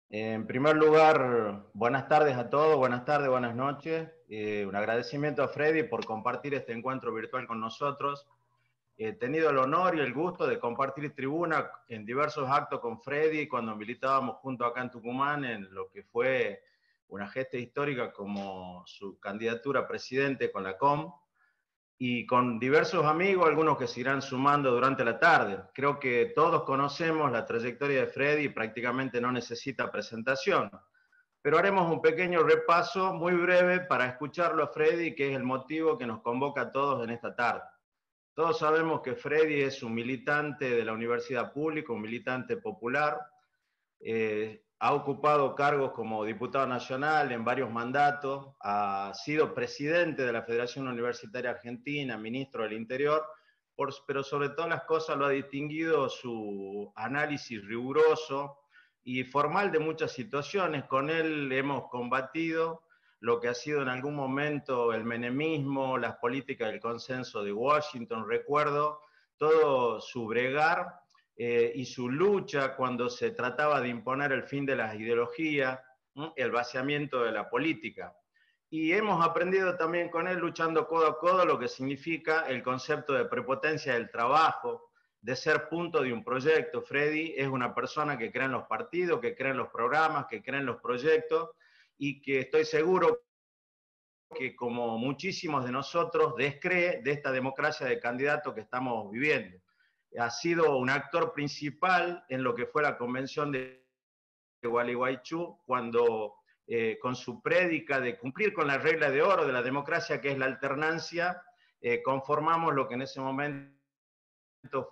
En primer lugar, buenas tardes a todos, buenas tardes, buenas noches. Un agradecimiento a Freddy por compartir este encuentro virtual con nosotros. He tenido el honor y el gusto de compartir tribuna en diversos actos con Freddy cuando militábamos junto acá en Tucumán en lo que fue una gesta histórica como su candidatura a presidente con la COM, y con diversos amigos, algunos que se irán sumando durante la tarde. Creo que todos conocemos la trayectoria de Freddy y prácticamente no necesita presentación, pero haremos un pequeño repaso muy breve para escucharlo a Freddy, que es el motivo que nos convoca a todos en esta tarde. Todos sabemos que Freddy es un militante de la universidad pública, un militante popular, ha ocupado cargos como diputado nacional en varios mandatos, ha sido presidente de la Federación Universitaria Argentina, ministro del Interior, pero sobre todas las cosas lo ha distinguido su análisis riguroso y formal de muchas situaciones. Con él hemos combatido lo que ha sido en algún momento el menemismo, las políticas del consenso de Washington, recuerdo todo su bregar y su lucha cuando se trataba de imponer el fin de las ideologías, el vaciamiento de la política. Y hemos aprendido también con él, luchando codo a codo, lo que significa el concepto de prepotencia del trabajo, de ser punto de un proyecto. Freddy es una persona que cree en los partidos, que cree en los programas, que cree en los proyectos, y que estoy seguro que, como muchísimos de nosotros, descree de esta democracia de candidatos que estamos viviendo. Ha sido un actor principal en lo que fue la convención de Gualeguaychú, cuando con su prédica de cumplir con la regla de oro de la democracia, que es la alternancia, conformamos lo que en ese momento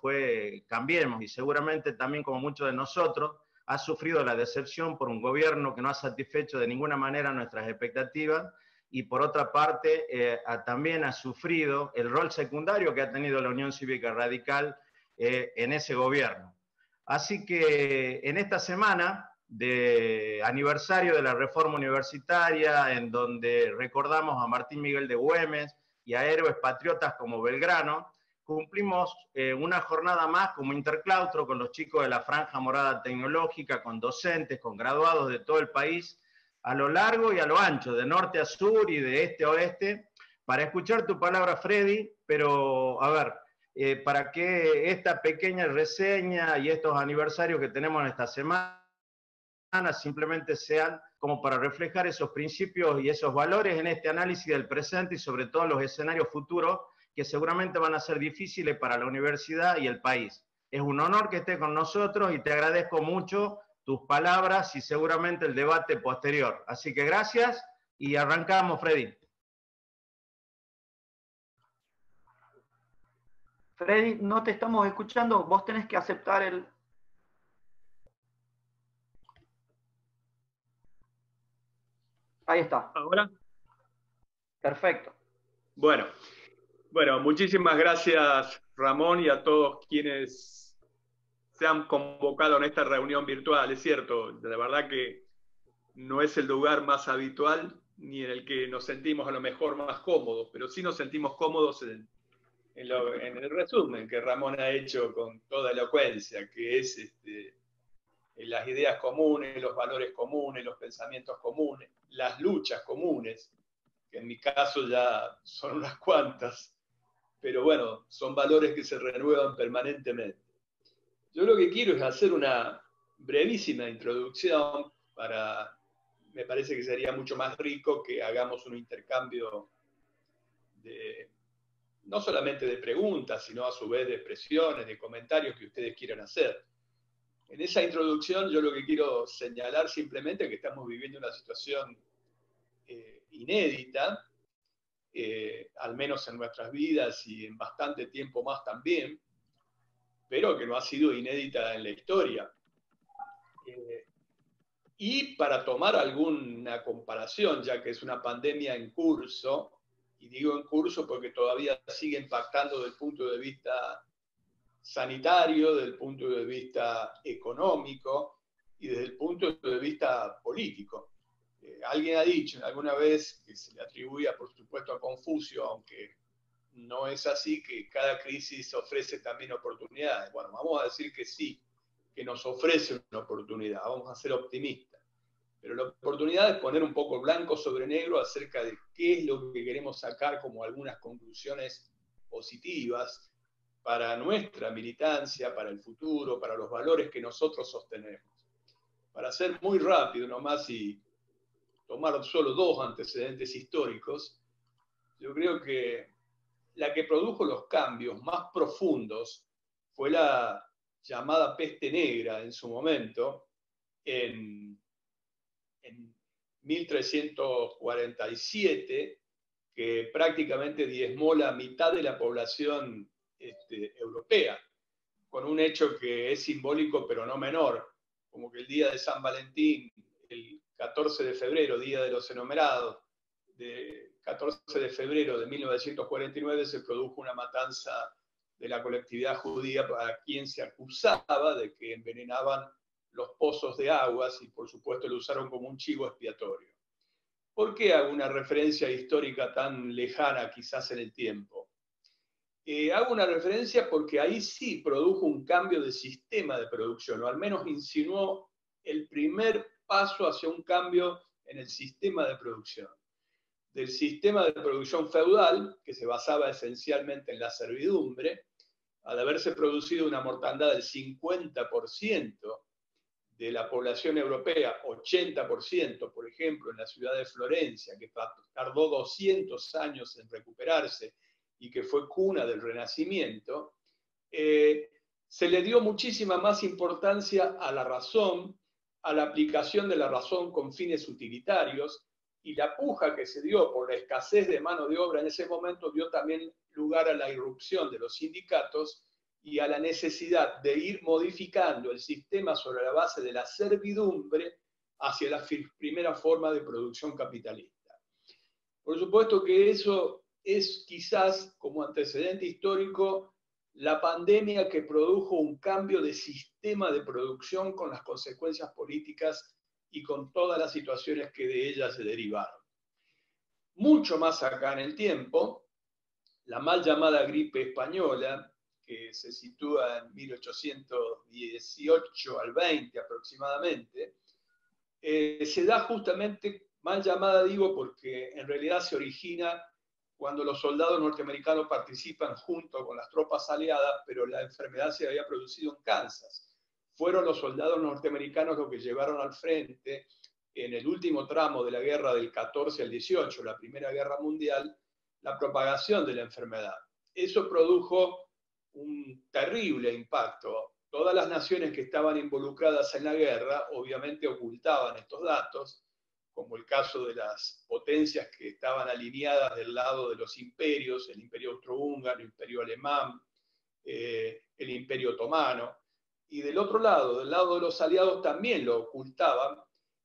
fue Cambiemos, y seguramente también, como muchos de nosotros, ha sufrido la decepción por un gobierno que no ha satisfecho de ninguna manera nuestras expectativas, y por otra parte también ha sufrido el rol secundario que ha tenido la Unión Cívica Radical en ese gobierno. Así que en esta semana de aniversario de la reforma universitaria, en donde recordamos a Martín Miguel de Güemes y a héroes patriotas como Belgrano, cumplimos una jornada más como interclaustro con los chicos de la Franja Morada Tecnológica, con docentes, con graduados de todo el país, a lo largo y a lo ancho, de norte a sur y de este a oeste, para escuchar tu palabra, Freddy. Pero, a ver, para que esta pequeña reseña y estos aniversarios que tenemos en esta semana simplemente sean como para reflejar esos principios y esos valores en este análisis del presente y sobre todo los escenarios futuros que seguramente van a ser difíciles para la universidad y el país. Es un honor que estés con nosotros y te agradezco mucho tus palabras y seguramente el debate posterior. Así que gracias y arrancamos, Freddy. Freddy, no te estamos escuchando, vos tenés que aceptar el... Ahí está. ¿Ahora? Perfecto. Bueno, muchísimas gracias, Ramón, y a todos quienes se han convocado en esta reunión virtual. Es cierto, la verdad que no es el lugar más habitual ni en el que nos sentimos a lo mejor más cómodos, pero sí nos sentimos cómodos en el resumen que Ramón ha hecho con toda elocuencia, que es las ideas comunes, los valores comunes, los pensamientos comunes, las luchas comunes, que en mi caso ya son unas cuantas, pero bueno, son valores que se renuevan permanentemente. Yo lo que quiero es hacer una brevísima introducción me parece que sería mucho más rico que hagamos un intercambio no solamente de preguntas, sino a su vez de expresiones, de comentarios que ustedes quieran hacer. En esa introducción yo lo que quiero señalar simplemente es que estamos viviendo una situación inédita, al menos en nuestras vidas y en bastante tiempo más también, pero que no ha sido inédita en la historia. Y para tomar alguna comparación, ya que es una pandemia en curso, y digo en curso porque todavía sigue impactando desde el punto de vista sanitario, desde el punto de vista económico y desde el punto de vista político. Alguien ha dicho alguna vez, que se le atribuía por supuesto a Confucio, aunque no es así, que cada crisis ofrece también oportunidades. Bueno, vamos a decir que sí, que nos ofrece una oportunidad, vamos a ser optimistas. pero la oportunidad es poner un poco blanco sobre negro acerca de qué es lo que queremos sacar como algunas conclusiones positivas para nuestra militancia, para el futuro, para los valores que nosotros sostenemos. Para ser muy rápido nomás y tomar solo 2 antecedentes históricos, yo creo que la que produjo los cambios más profundos fue la llamada peste negra en su momento, en 1347, que prácticamente diezmó la mitad de la población europea, con un hecho que es simbólico pero no menor, como que el día de San Valentín, el 14 de febrero, Día de los Enumerados, de 14 de febrero de 1949 se produjo una matanza de la colectividad judía para quien se acusaba de que envenenaban los pozos de aguas y por supuesto lo usaron como un chivo expiatorio. ¿Por qué hago una referencia histórica tan lejana quizás en el tiempo? Hago una referencia porque ahí sí produjo un cambio de sistema de producción, o al menos insinuó el primer paso hacia un cambio en el sistema de producción. Del sistema de producción feudal, que se basaba esencialmente en la servidumbre, al haberse producido una mortandad del 50% de la población europea, 80%, por ejemplo, en la ciudad de Florencia, que tardó 200 años en recuperarse y que fue cuna del Renacimiento, se le dio muchísima más importancia a la razón, a la aplicación de la razón con fines utilitarios, y la puja que se dio por la escasez de mano de obra en ese momento dio también lugar a la irrupción de los sindicatos y a la necesidad de ir modificando el sistema sobre la base de la servidumbre hacia la primera forma de producción capitalista. Por supuesto que eso es quizás como antecedente histórico la pandemia que produjo un cambio de sistema de producción con las consecuencias políticas y con todas las situaciones que de ella se derivaron. Mucho más acá en el tiempo, la mal llamada gripe española, que se sitúa en 1818 al 20 aproximadamente, se da justamente, mal llamada digo, porque en realidad se origina cuando los soldados norteamericanos participan junto con las tropas aliadas, pero la enfermedad se había producido en Kansas. Fueron los soldados norteamericanos los que llevaron al frente, en el último tramo de la guerra del 14 al 18, la Primera Guerra Mundial, la propagación de la enfermedad. Eso produjo un terrible impacto. Todas las naciones que estaban involucradas en la guerra obviamente ocultaban estos datos, como el caso de las potencias que estaban alineadas del lado de los imperios, el imperio austrohúngaro, el imperio alemán, el imperio otomano, y del otro lado, del lado de los aliados también lo ocultaban,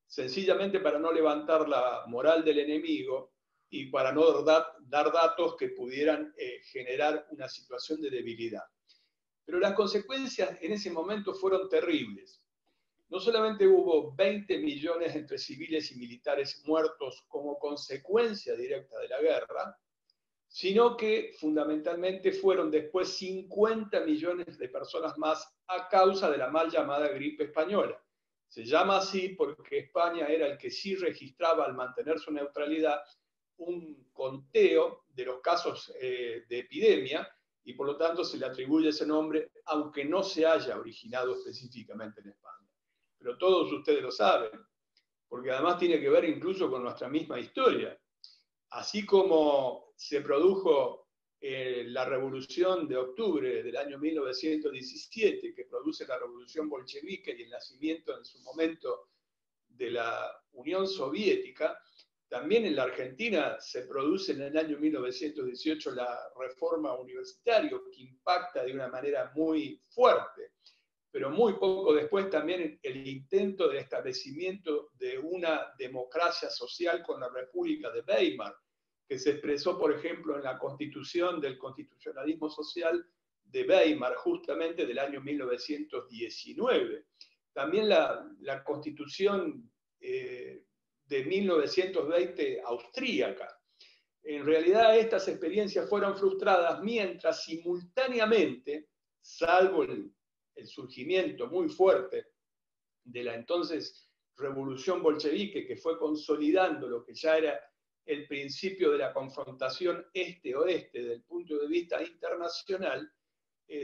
sencillamente para no levantar la moral del enemigo y para no dar datos que pudieran generar una situación de debilidad. Pero las consecuencias en ese momento fueron terribles. No solamente hubo 20 millones entre civiles y militares muertos como consecuencia directa de la guerra, sino que fundamentalmente fueron después 50 millones de personas más a causa de la mal llamada gripe española. Se llama así porque España era el que sí registraba, al mantener su neutralidad, un conteo de los casos de epidemia, y por lo tanto se le atribuye ese nombre, aunque no se haya originado específicamente en España. Pero todos ustedes lo saben, porque además tiene que ver incluso con nuestra misma historia. Así como se produjo la Revolución de Octubre del año 1917, que produce la Revolución Bolchevique y el nacimiento en su momento de la Unión Soviética, también en la Argentina se produce en el año 1918 la reforma universitaria, que impacta de una manera muy fuerte. Pero muy poco después también el intento de establecimiento de una democracia social con la República de Weimar, que se expresó, por ejemplo, en la constitución del constitucionalismo social de Weimar, justamente del año 1919. También la constitución de 1920 austríaca. En realidad estas experiencias fueron frustradas mientras simultáneamente, salvo el surgimiento muy fuerte de la entonces revolución bolchevique que fue consolidando lo que ya era el principio de la confrontación este-oeste desde el punto de vista internacional,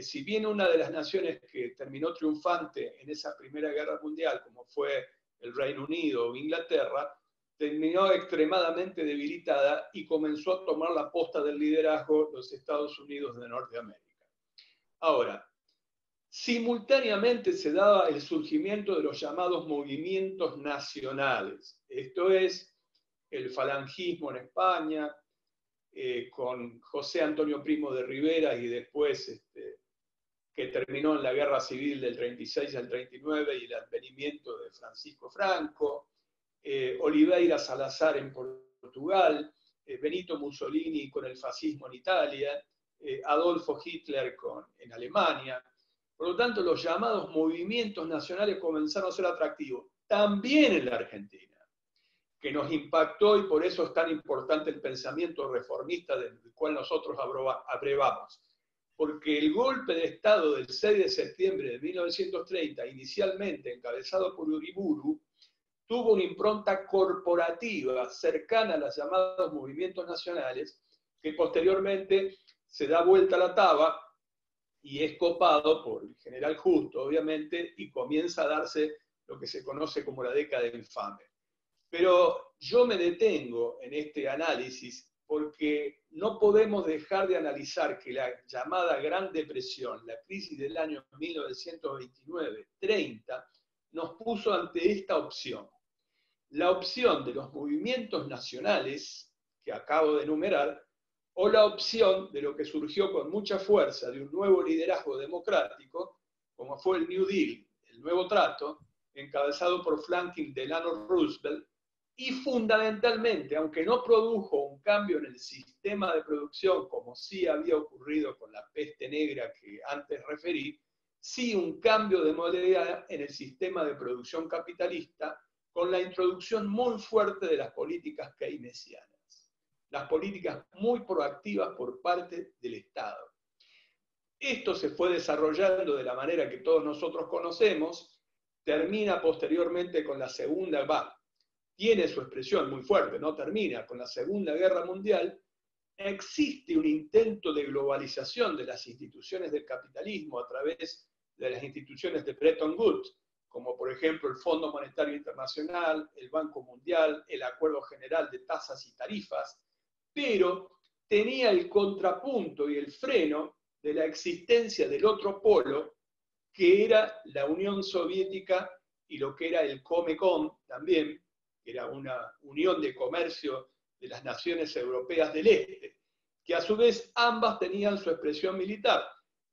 si bien una de las naciones que terminó triunfante en esa Primera Guerra Mundial, como fue el Reino Unido o Inglaterra, terminó extremadamente debilitada y comenzó a tomar la posta del liderazgo los Estados Unidos de Norteamérica. Ahora, simultáneamente se daba el surgimiento de los llamados movimientos nacionales. Esto es el falangismo en España, con José Antonio Primo de Rivera y después que terminó en la Guerra Civil del 36 al 39 y el advenimiento de Francisco Franco, Oliveira Salazar en Portugal, Benito Mussolini con el fascismo en Italia, Adolfo Hitler en Alemania. Por lo tanto, los llamados movimientos nacionales comenzaron a ser atractivos, también en la Argentina, que nos impactó y por eso es tan importante el pensamiento reformista del cual nosotros abrevamos. Porque el golpe de Estado del 6 de septiembre de 1930, inicialmente encabezado por Uriburu, tuvo una impronta corporativa cercana a los llamados movimientos nacionales, que posteriormente se da vuelta a la taba y es copado por el general Justo, obviamente, y comienza a darse lo que se conoce como la década infame. Pero yo me detengo en este análisis porque no podemos dejar de analizar que la llamada Gran Depresión, la crisis del año 1929-30, nos puso ante esta opción. La opción de los movimientos nacionales, que acabo de enumerar, o la opción de lo que surgió con mucha fuerza de un nuevo liderazgo democrático, como fue el New Deal, el nuevo trato, encabezado por Franklin Delano Roosevelt, y fundamentalmente, aunque no produjo un cambio en el sistema de producción, como sí había ocurrido con la peste negra que antes referí, sí un cambio de modalidad en el sistema de producción capitalista, con la introducción muy fuerte de las políticas keynesianas, las políticas muy proactivas por parte del Estado. Esto se fue desarrollando de la manera que todos nosotros conocemos, termina posteriormente con la Segunda Guerra, tiene su expresión muy fuerte, no termina con la Segunda Guerra Mundial. Existe un intento de globalización de las instituciones del capitalismo a través de las instituciones de Bretton Woods, como por ejemplo el Fondo Monetario Internacional, el Banco Mundial, el Acuerdo General de Tasas y Tarifas, pero tenía el contrapunto y el freno de la existencia del otro polo, que era la Unión Soviética y lo que era el Comecon también, que era una unión de comercio de las naciones europeas del Este, que a su vez ambas tenían su expresión militar.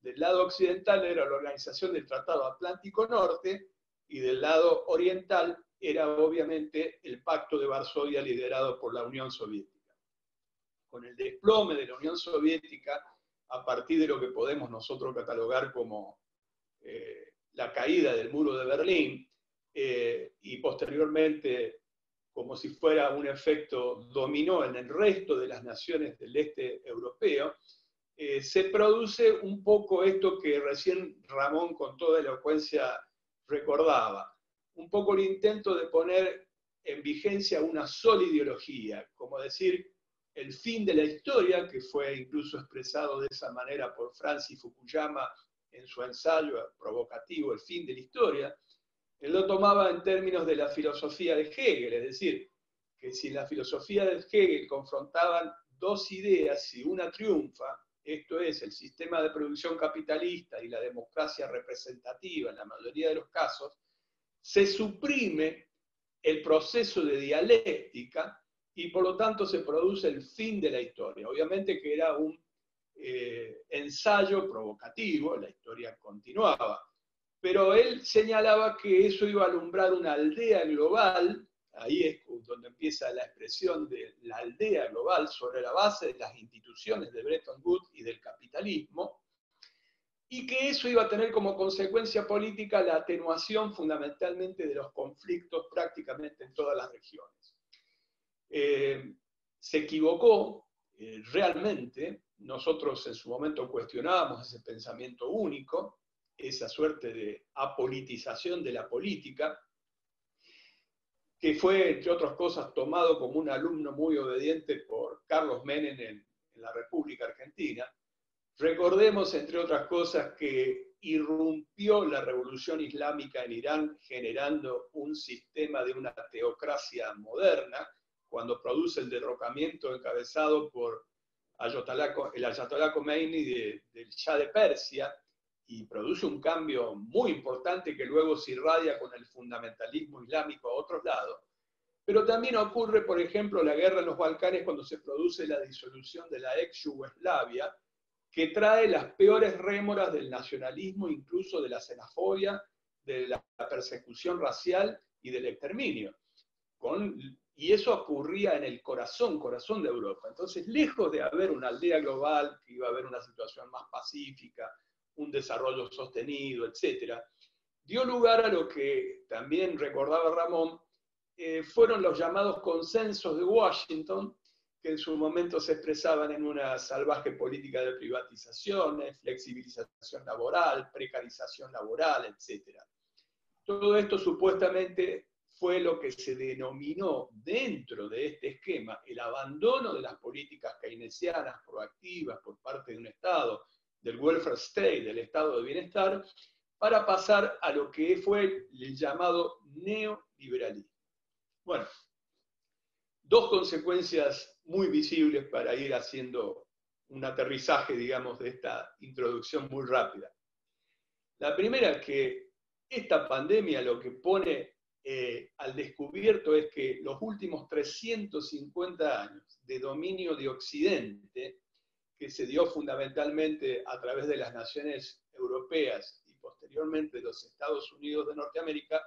Del lado occidental era la Organización del Tratado Atlántico Norte, y del lado oriental era obviamente el Pacto de Varsovia liderado por la Unión Soviética. Con el desplome de la Unión Soviética, a partir de lo que podemos nosotros catalogar como la caída del muro de Berlín, y posteriormente como si fuera un efecto dominó en el resto de las naciones del este europeo, se produce un poco esto que recién Ramón con toda elocuencia recordaba, un poco el intento de poner en vigencia una sola ideología, como decir, el fin de la historia, que fue incluso expresado de esa manera por Francis Fukuyama en su ensayo provocativo, El fin de la historia. Él lo tomaba en términos de la filosofía de Hegel, es decir, que si en la filosofía de Hegel confrontaban dos ideas, si una triunfa, esto es, el sistema de producción capitalista y la democracia representativa en la mayoría de los casos, se suprime el proceso de dialéctica y por lo tanto se produce el fin de la historia. Obviamente que era un ensayo provocativo, la historia continuaba. Pero él señalaba que eso iba a alumbrar una aldea global, ahí es donde empieza la expresión de la aldea global, sobre la base de las instituciones de Bretton Woods y del capitalismo, y que eso iba a tener como consecuencia política la atenuación fundamentalmente de los conflictos prácticamente en todas las regiones. Se equivocó, realmente, nosotros en su momento cuestionábamos ese pensamiento único, esa suerte de apolitización de la política, que fue, entre otras cosas, tomado como un alumno muy obediente por Carlos Menem en la República Argentina. Recordemos, entre otras cosas, que irrumpió la revolución islámica en Irán generando un sistema de una teocracia moderna, cuando produce el derrocamiento encabezado por el Ayatollah Khomeini del Shah de Persia, y produce un cambio muy importante que luego se irradia con el fundamentalismo islámico a otros lados. Pero también ocurre, por ejemplo, la guerra en los Balcanes cuando se produce la disolución de la ex Yugoslavia, que trae las peores rémoras del nacionalismo, incluso de la xenofobia, de la persecución racial y del exterminio. Y eso ocurría en el corazón de Europa. Entonces, lejos de haber una aldea global, que iba a haber una situación más pacífica, un desarrollo sostenido, etc., dio lugar a lo que también recordaba Ramón, fueron los llamados consensos de Washington, que en su momento se expresaban en una salvaje política de privatizaciones, flexibilización laboral, precarización laboral, etc. Todo esto supuestamente fue lo que se denominó dentro de este esquema el abandono de las políticas keynesianas proactivas por parte de un Estado, del welfare state, del Estado de bienestar, para pasar a lo que fue el llamado neoliberalismo. Bueno, dos consecuencias muy visibles para ir haciendo un aterrizaje, digamos, de esta introducción muy rápida. La primera es que esta pandemia lo que pone al descubierto es que los últimos 350 años de dominio de Occidente, que se dio fundamentalmente a través de las naciones europeas y posteriormente de los Estados Unidos de Norteamérica,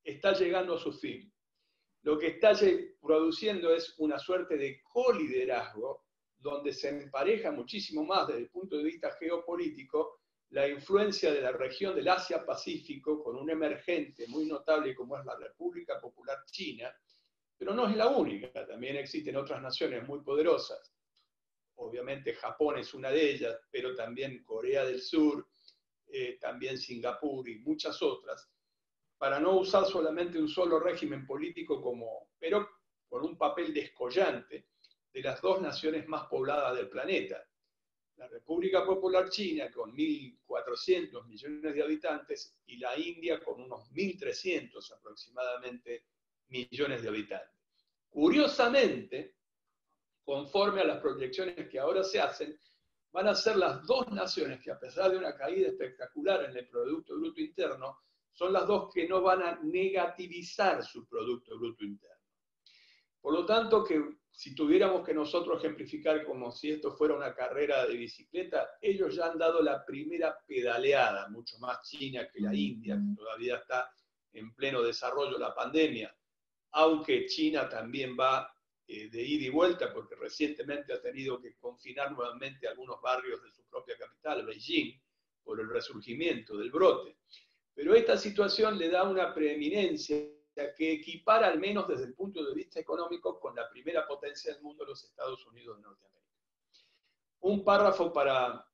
está llegando a su fin. Lo que está produciendo es una suerte de coliderazgo, donde se empareja muchísimo más desde el punto de vista geopolítico la influencia de la región del Asia-Pacífico con un emergente muy notable como es la República Popular China, pero no es la única, también existen otras naciones muy poderosas. Obviamente Japón es una de ellas, pero también Corea del Sur, también Singapur y muchas otras, para no usar solamente un solo régimen político pero con un papel descollante de las dos naciones más pobladas del planeta. La República Popular China con 1.400 millones de habitantes y la India con unos 1.300 aproximadamente millones de habitantes. Curiosamente, conforme a las proyecciones que ahora se hacen, van a ser las dos naciones que, a pesar de una caída espectacular en el Producto Bruto Interno, son las dos que no van a negativizar su Producto Bruto Interno. Por lo tanto, que si tuviéramos que nosotros ejemplificar como si esto fuera una carrera de bicicleta, ellos ya han dado la primera pedaleada, mucho más China que la India, que todavía está en pleno desarrollo la pandemia, aunque China también va de ida y vuelta, porque recientemente ha tenido que confinar nuevamente algunos barrios de su propia capital, Beijing, por el resurgimiento del brote. Pero esta situación le da una preeminencia que equipara, al menos desde el punto de vista económico, con la primera potencia del mundo, los Estados Unidos de Norteamérica. Un párrafo para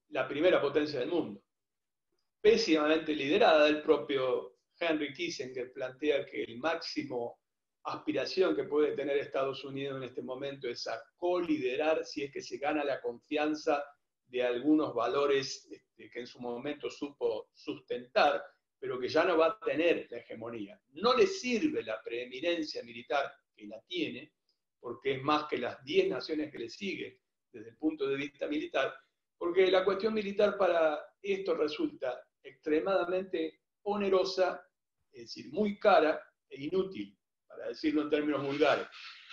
la primera potencia del mundo, pésimamente liderada. El propio Henry Kissinger plantea que el máximo aspiración que puede tener Estados Unidos en este momento es a coliderar si es que se gana la confianza de algunos valores que en su momento supo sustentar, pero que ya no va a tener la hegemonía. No le sirve la preeminencia militar, que la tiene, porque es más que las 10 naciones que le siguen desde el punto de vista militar, porque la cuestión militar para esto resulta extremadamente onerosa, es decir, muy cara e inútil, para decirlo en términos vulgares.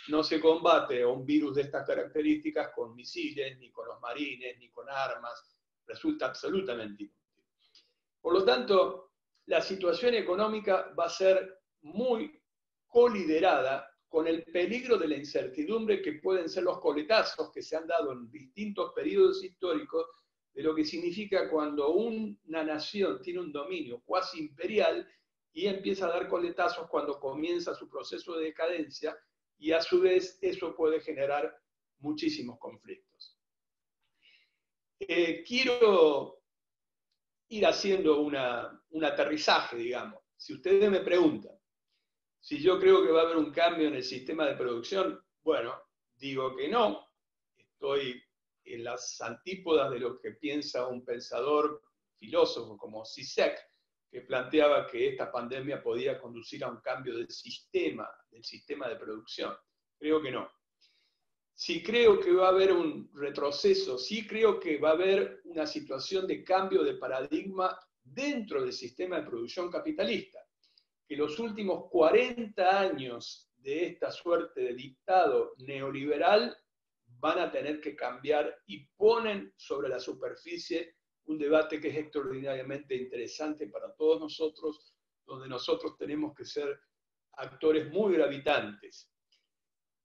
No se combate a un virus de estas características con misiles, ni con los marines, ni con armas. Resulta absolutamente inútil. Por lo tanto, la situación económica va a ser muy coliderada con el peligro de la incertidumbre que pueden ser los coletazos que se han dado en distintos periodos históricos de lo que significa cuando una nación tiene un dominio cuasi imperial y empieza a dar coletazos cuando comienza su proceso de decadencia, y a su vez eso puede generar muchísimos conflictos. Quiero ir haciendo un aterrizaje, digamos. Si ustedes me preguntan, Si yo creo que va a haber un cambio en el sistema de producción, bueno, digo que no. Estoy en las antípodas de lo que piensa un pensador filósofo como Zizek, que planteaba que esta pandemia podía conducir a un cambio del sistema de producción. Creo que no. Sí creo que va a haber un retroceso, sí creo que va a haber una situación de cambio de paradigma dentro del sistema de producción capitalista, que los últimos 40 años de esta suerte de dictado neoliberal van a tener que cambiar y ponen sobre la superficie un debate que es extraordinariamente interesante para todos nosotros, donde nosotros tenemos que ser actores muy gravitantes.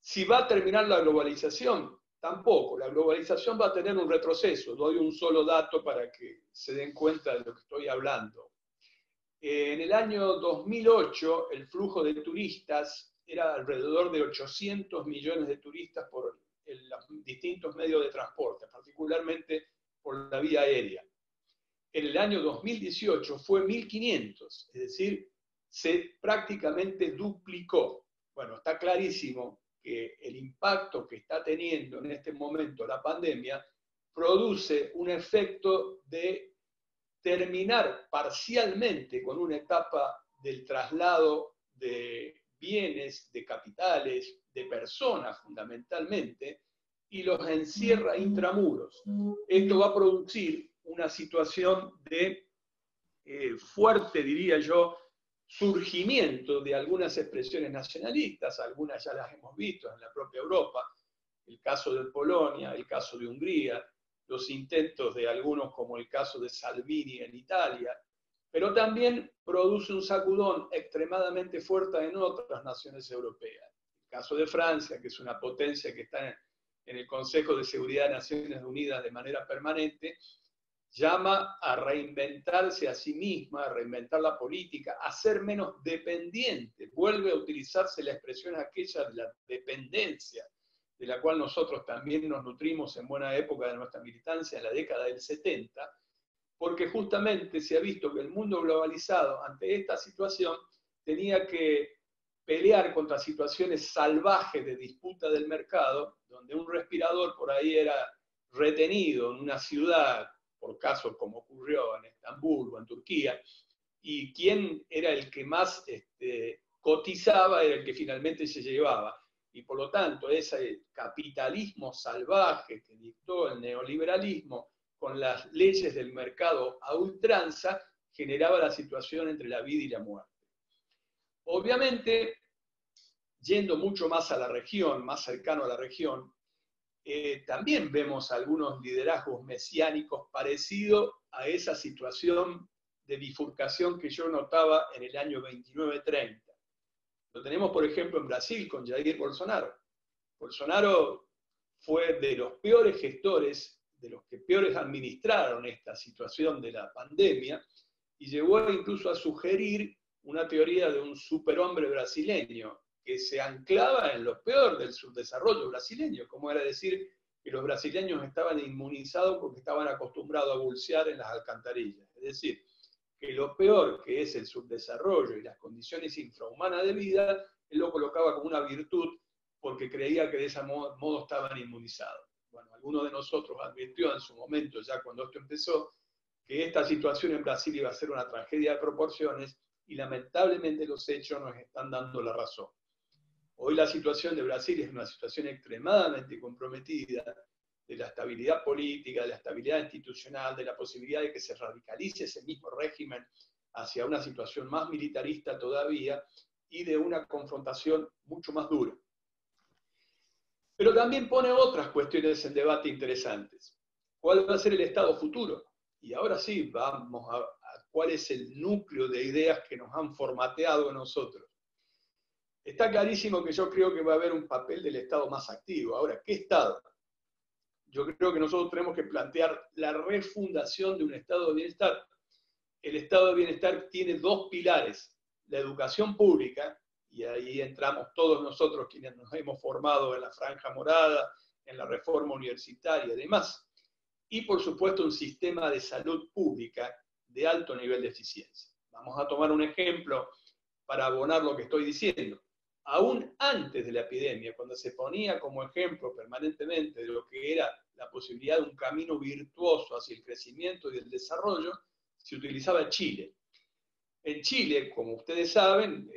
Si va a terminar la globalización, tampoco. La globalización va a tener un retroceso. Doy un solo dato para que se den cuenta de lo que estoy hablando. En el año 2008, el flujo de turistas era alrededor de 800 millones de turistas por los distintos medios de transporte, particularmente por la vía aérea. En el año 2018 fue 1.500, es decir, se prácticamente duplicó. Bueno, está clarísimo que el impacto que está teniendo en este momento la pandemia produce un efecto de terminar parcialmente con una etapa del traslado de bienes, de capitales, de personas fundamentalmente, y los encierra intramuros. Esto va a producir una situación de fuerte, diría yo, surgimiento de algunas expresiones nacionalistas, algunas ya las hemos visto en la propia Europa, el caso de Polonia, el caso de Hungría, los intentos de algunos como el caso de Salvini en Italia, pero también produce un sacudón extremadamente fuerte en otras naciones europeas. El caso de Francia, que es una potencia que está en el Consejo de Seguridad de Naciones Unidas de manera permanente, llama a reinventarse a sí misma, a reinventar la política, a ser menos dependiente. Vuelve a utilizarse la expresión aquella de la dependencia, de la cual nosotros también nos nutrimos en buena época de nuestra militancia, en la década del 70, porque justamente se ha visto que el mundo globalizado, ante esta situación, tenía que pelear contra situaciones salvajes de disputa del mercado, donde un respirador por ahí era retenido en una ciudad, por casos como ocurrió en Estambul o en Turquía, y quién era el que más cotizaba era el que finalmente se llevaba. Y por lo tanto, ese capitalismo salvaje que dictó el neoliberalismo con las leyes del mercado a ultranza, generaba la situación entre la vida y la muerte. Obviamente, yendo mucho más a la región, más cercano a la región, también vemos algunos liderazgos mesiánicos parecidos a esa situación de bifurcación que yo notaba en el año 29-30. Lo tenemos, por ejemplo, en Brasil con Jair Bolsonaro. Bolsonaro fue de los peores gestores, de los que peores administraron esta situación de la pandemia, y llegó incluso a sugerir una teoría de un superhombre brasileño, que se anclaba en lo peor del subdesarrollo brasileño, como era decir que los brasileños estaban inmunizados porque estaban acostumbrados a bucear en las alcantarillas. Es decir, que lo peor que es el subdesarrollo y las condiciones infrahumanas de vida, él lo colocaba como una virtud porque creía que de ese modo estaban inmunizados. Bueno, alguno de nosotros advirtió en su momento, ya cuando esto empezó, que esta situación en Brasil iba a ser una tragedia de proporciones y lamentablemente los hechos nos están dando la razón. Hoy la situación de Brasil es una situación extremadamente comprometida de la estabilidad política, de la estabilidad institucional, de la posibilidad de que se radicalice ese mismo régimen hacia una situación más militarista todavía y de una confrontación mucho más dura. Pero también pone otras cuestiones en debate interesantes. ¿Cuál va a ser el Estado futuro? Y ahora sí, vamos a cuál es el núcleo de ideas que nos han formateado a nosotros. Está clarísimo que yo creo que va a haber un papel del Estado más activo. Ahora, ¿qué Estado? Yo creo que nosotros tenemos que plantear la refundación de un Estado de bienestar. El Estado de bienestar tiene dos pilares: la educación pública, y ahí entramos todos nosotros quienes nos hemos formado en la Franja Morada, en la reforma universitaria y demás, y por supuesto un sistema de salud pública de alto nivel de eficiencia. Vamos a tomar un ejemplo para abonar lo que estoy diciendo. Aún antes de la epidemia, cuando se ponía como ejemplo permanentemente de lo que era la posibilidad de un camino virtuoso hacia el crecimiento y el desarrollo, se utilizaba Chile. En Chile, como ustedes saben,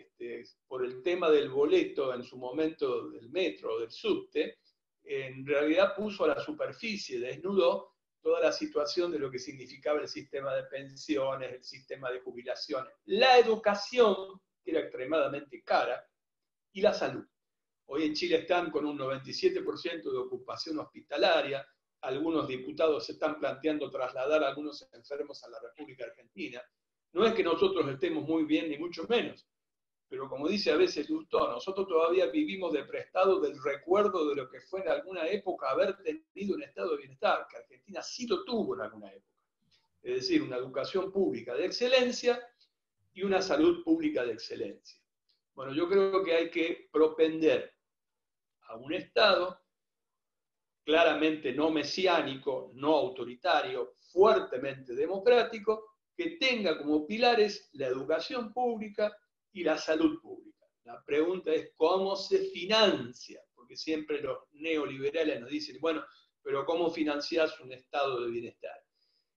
por el tema del boleto en su momento del metro o del subte, en realidad puso a la superficie, desnudó toda la situación de lo que significaba el sistema de pensiones, el sistema de jubilaciones, la educación, que era extremadamente cara, y la salud. Hoy en Chile están con un 97% de ocupación hospitalaria, algunos diputados se están planteando trasladar a algunos enfermos a la República Argentina. No es que nosotros estemos muy bien, ni mucho menos, pero como dice a veces Lustó, nosotros todavía vivimos de prestado del recuerdo de lo que fue en alguna época haber tenido un estado de bienestar, que Argentina sí lo tuvo en alguna época. Es decir, una educación pública de excelencia y una salud pública de excelencia. Bueno, yo creo que hay que propender a un Estado claramente no mesiánico, no autoritario, fuertemente democrático, que tenga como pilares la educación pública y la salud pública. La pregunta es cómo se financia, porque siempre los neoliberales nos dicen, bueno, pero ¿cómo financias un estado de bienestar?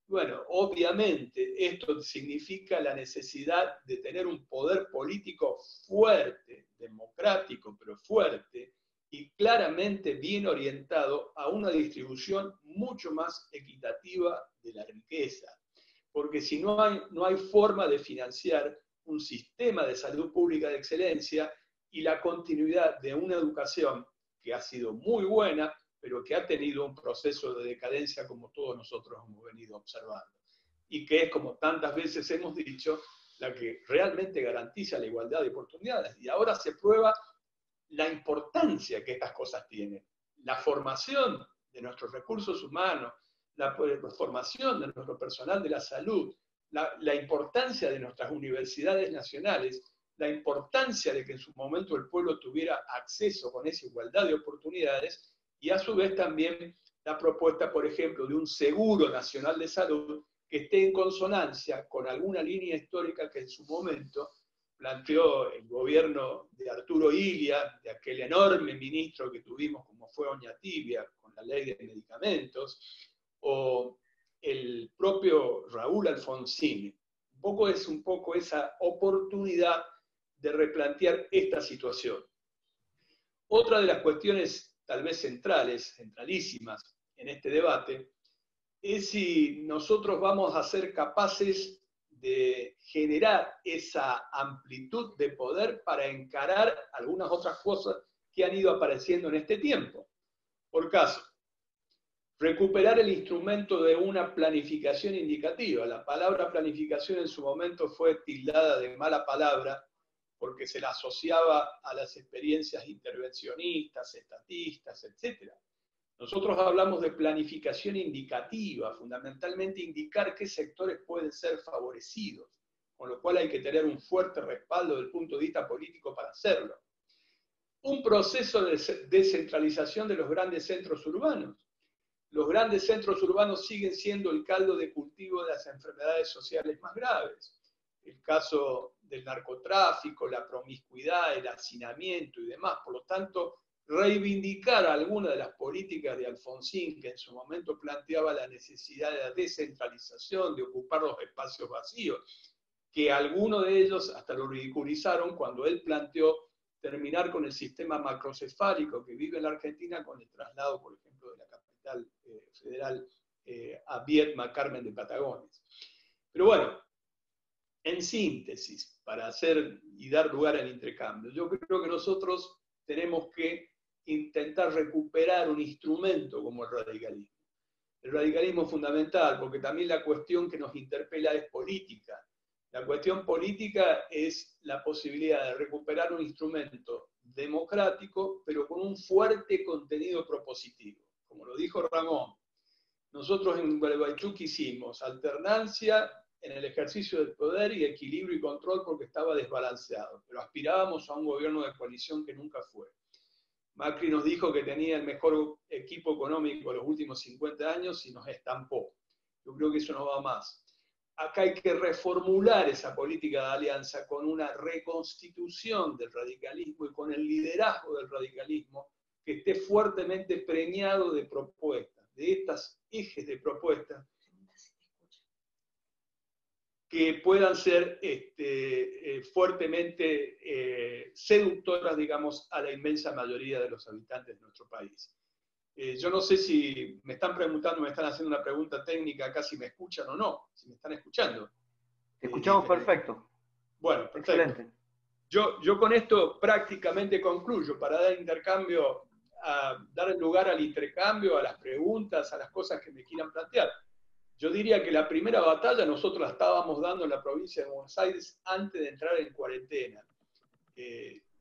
Bueno, obviamente esto significa la necesidad de tener un poder político fuerte, democrático, pero fuerte, y claramente bien orientado a una distribución mucho más equitativa de la riqueza. Porque si no hay forma de financiar un sistema de salud pública de excelencia y la continuidad de una educación que ha sido muy buena, pero que ha tenido un proceso de decadencia como todos nosotros hemos venido observando. Y que es, como tantas veces hemos dicho, la que realmente garantiza la igualdad de oportunidades. Y ahora se prueba la importancia que estas cosas tienen. La formación de nuestros recursos humanos, la formación de nuestro personal de la salud, la importancia de nuestras universidades nacionales, la importancia de que en su momento el pueblo tuviera acceso con esa igualdad de oportunidades, y a su vez también la propuesta, por ejemplo, de un seguro nacional de salud que esté en consonancia con alguna línea histórica que en su momento planteó el gobierno de Arturo Illia, de aquel enorme ministro que tuvimos como fue Oñatibia, con la ley de medicamentos, o el propio Raúl Alfonsín. Es un poco esa oportunidad de replantear esta situación. Otra de las cuestiones tal vez centralísimas en este debate, es si nosotros vamos a ser capaces de generar esa amplitud de poder para encarar algunas otras cosas que han ido apareciendo en este tiempo. Por caso, recuperar el instrumento de una planificación indicativa. La palabra planificación en su momento fue tildada de mala palabra porque se la asociaba a las experiencias intervencionistas, estatistas, etc. Nosotros hablamos de planificación indicativa, fundamentalmente indicar qué sectores pueden ser favorecidos, con lo cual hay que tener un fuerte respaldo desde el punto de vista político para hacerlo. Un proceso de descentralización de los grandes centros urbanos. Los grandes centros urbanos siguen siendo el caldo de cultivo de las enfermedades sociales más graves. El caso del narcotráfico, la promiscuidad, el hacinamiento y demás. Por lo tanto, reivindicar alguna de las políticas de Alfonsín, que en su momento planteaba la necesidad de la descentralización, de ocupar los espacios vacíos, que algunos de ellos hasta lo ridiculizaron cuando él planteó terminar con el sistema macrocefálico que vive en la Argentina con el traslado, por ejemplo, de la capital federal a Viedma, Carmen de Patagones. Pero bueno, en síntesis, para hacer y dar lugar al intercambio, yo creo que nosotros tenemos que intentar recuperar un instrumento como el radicalismo. El radicalismo es fundamental porque también la cuestión que nos interpela es política. La cuestión política es la posibilidad de recuperar un instrumento democrático, pero con un fuerte contenido propositivo. Como lo dijo Ramón, nosotros en Gualeguaychú quisimos alternancia en el ejercicio del poder y equilibrio y control porque estaba desbalanceado, pero aspirábamos a un gobierno de coalición que nunca fue. Macri nos dijo que tenía el mejor equipo económico de los últimos 50 años y nos estampó. Yo creo que eso no va más. acá hay que reformular esa política de alianza con una reconstitución del radicalismo y con el liderazgo del radicalismo que esté fuertemente preñado de propuestas, de estos ejes de propuestas que puedan ser fuertemente seductoras, digamos, a la inmensa mayoría de los habitantes de nuestro país. Yo no sé si me están preguntando, me están haciendo una pregunta técnica acá, si me escuchan o no, si me están escuchando. Te escuchamos perfecto. Bueno, perfecto. Excelente. Yo con esto prácticamente concluyo, para dar dar lugar al intercambio, a las preguntas, a las cosas que me quieran plantear. Yo diría que la primera batalla nosotros la estábamos dando en la provincia de Buenos Aires antes de entrar en cuarentena.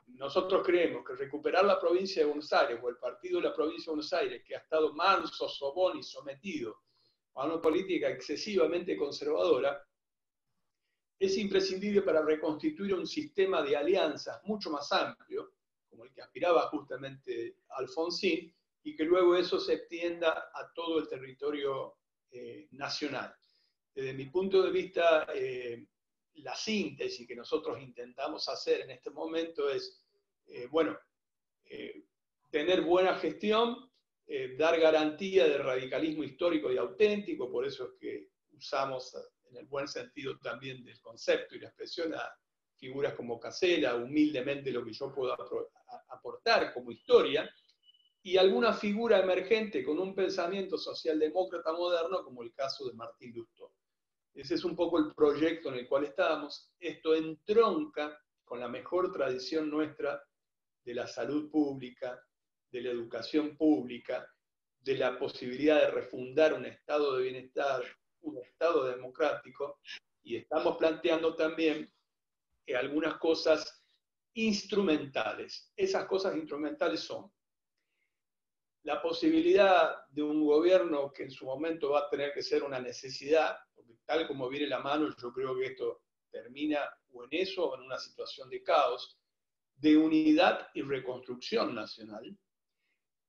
Nosotros creemos que recuperar la provincia de Buenos Aires, o el partido de la provincia de Buenos Aires, que ha estado manso, sobón y sometido a una política excesivamente conservadora, es imprescindible para reconstituir un sistema de alianzas mucho más amplio, como el que aspiraba justamente Alfonsín, y que luego eso se extienda a todo el territorio nacional. Desde mi punto de vista, la síntesis que nosotros intentamos hacer en este momento es, tener buena gestión, dar garantía de radicalismo histórico y auténtico, por eso es que usamos, en el buen sentido también del concepto y la expresión, a figuras como Casella, humildemente lo que yo puedo aportar como historia, y alguna figura emergente con un pensamiento socialdemócrata moderno, como el caso de Martín Lustó. Ese es un poco el proyecto en el cual estábamos. Esto entronca con la mejor tradición nuestra de la salud pública, de la educación pública, de la posibilidad de refundar un estado de bienestar, un estado democrático, y estamos planteando también algunas cosas instrumentales. Esas cosas instrumentales son la posibilidad de un gobierno que en su momento va a tener que ser una necesidad, porque tal como viene la mano, yo creo que esto termina o en eso o en una situación de caos, de unidad y reconstrucción nacional,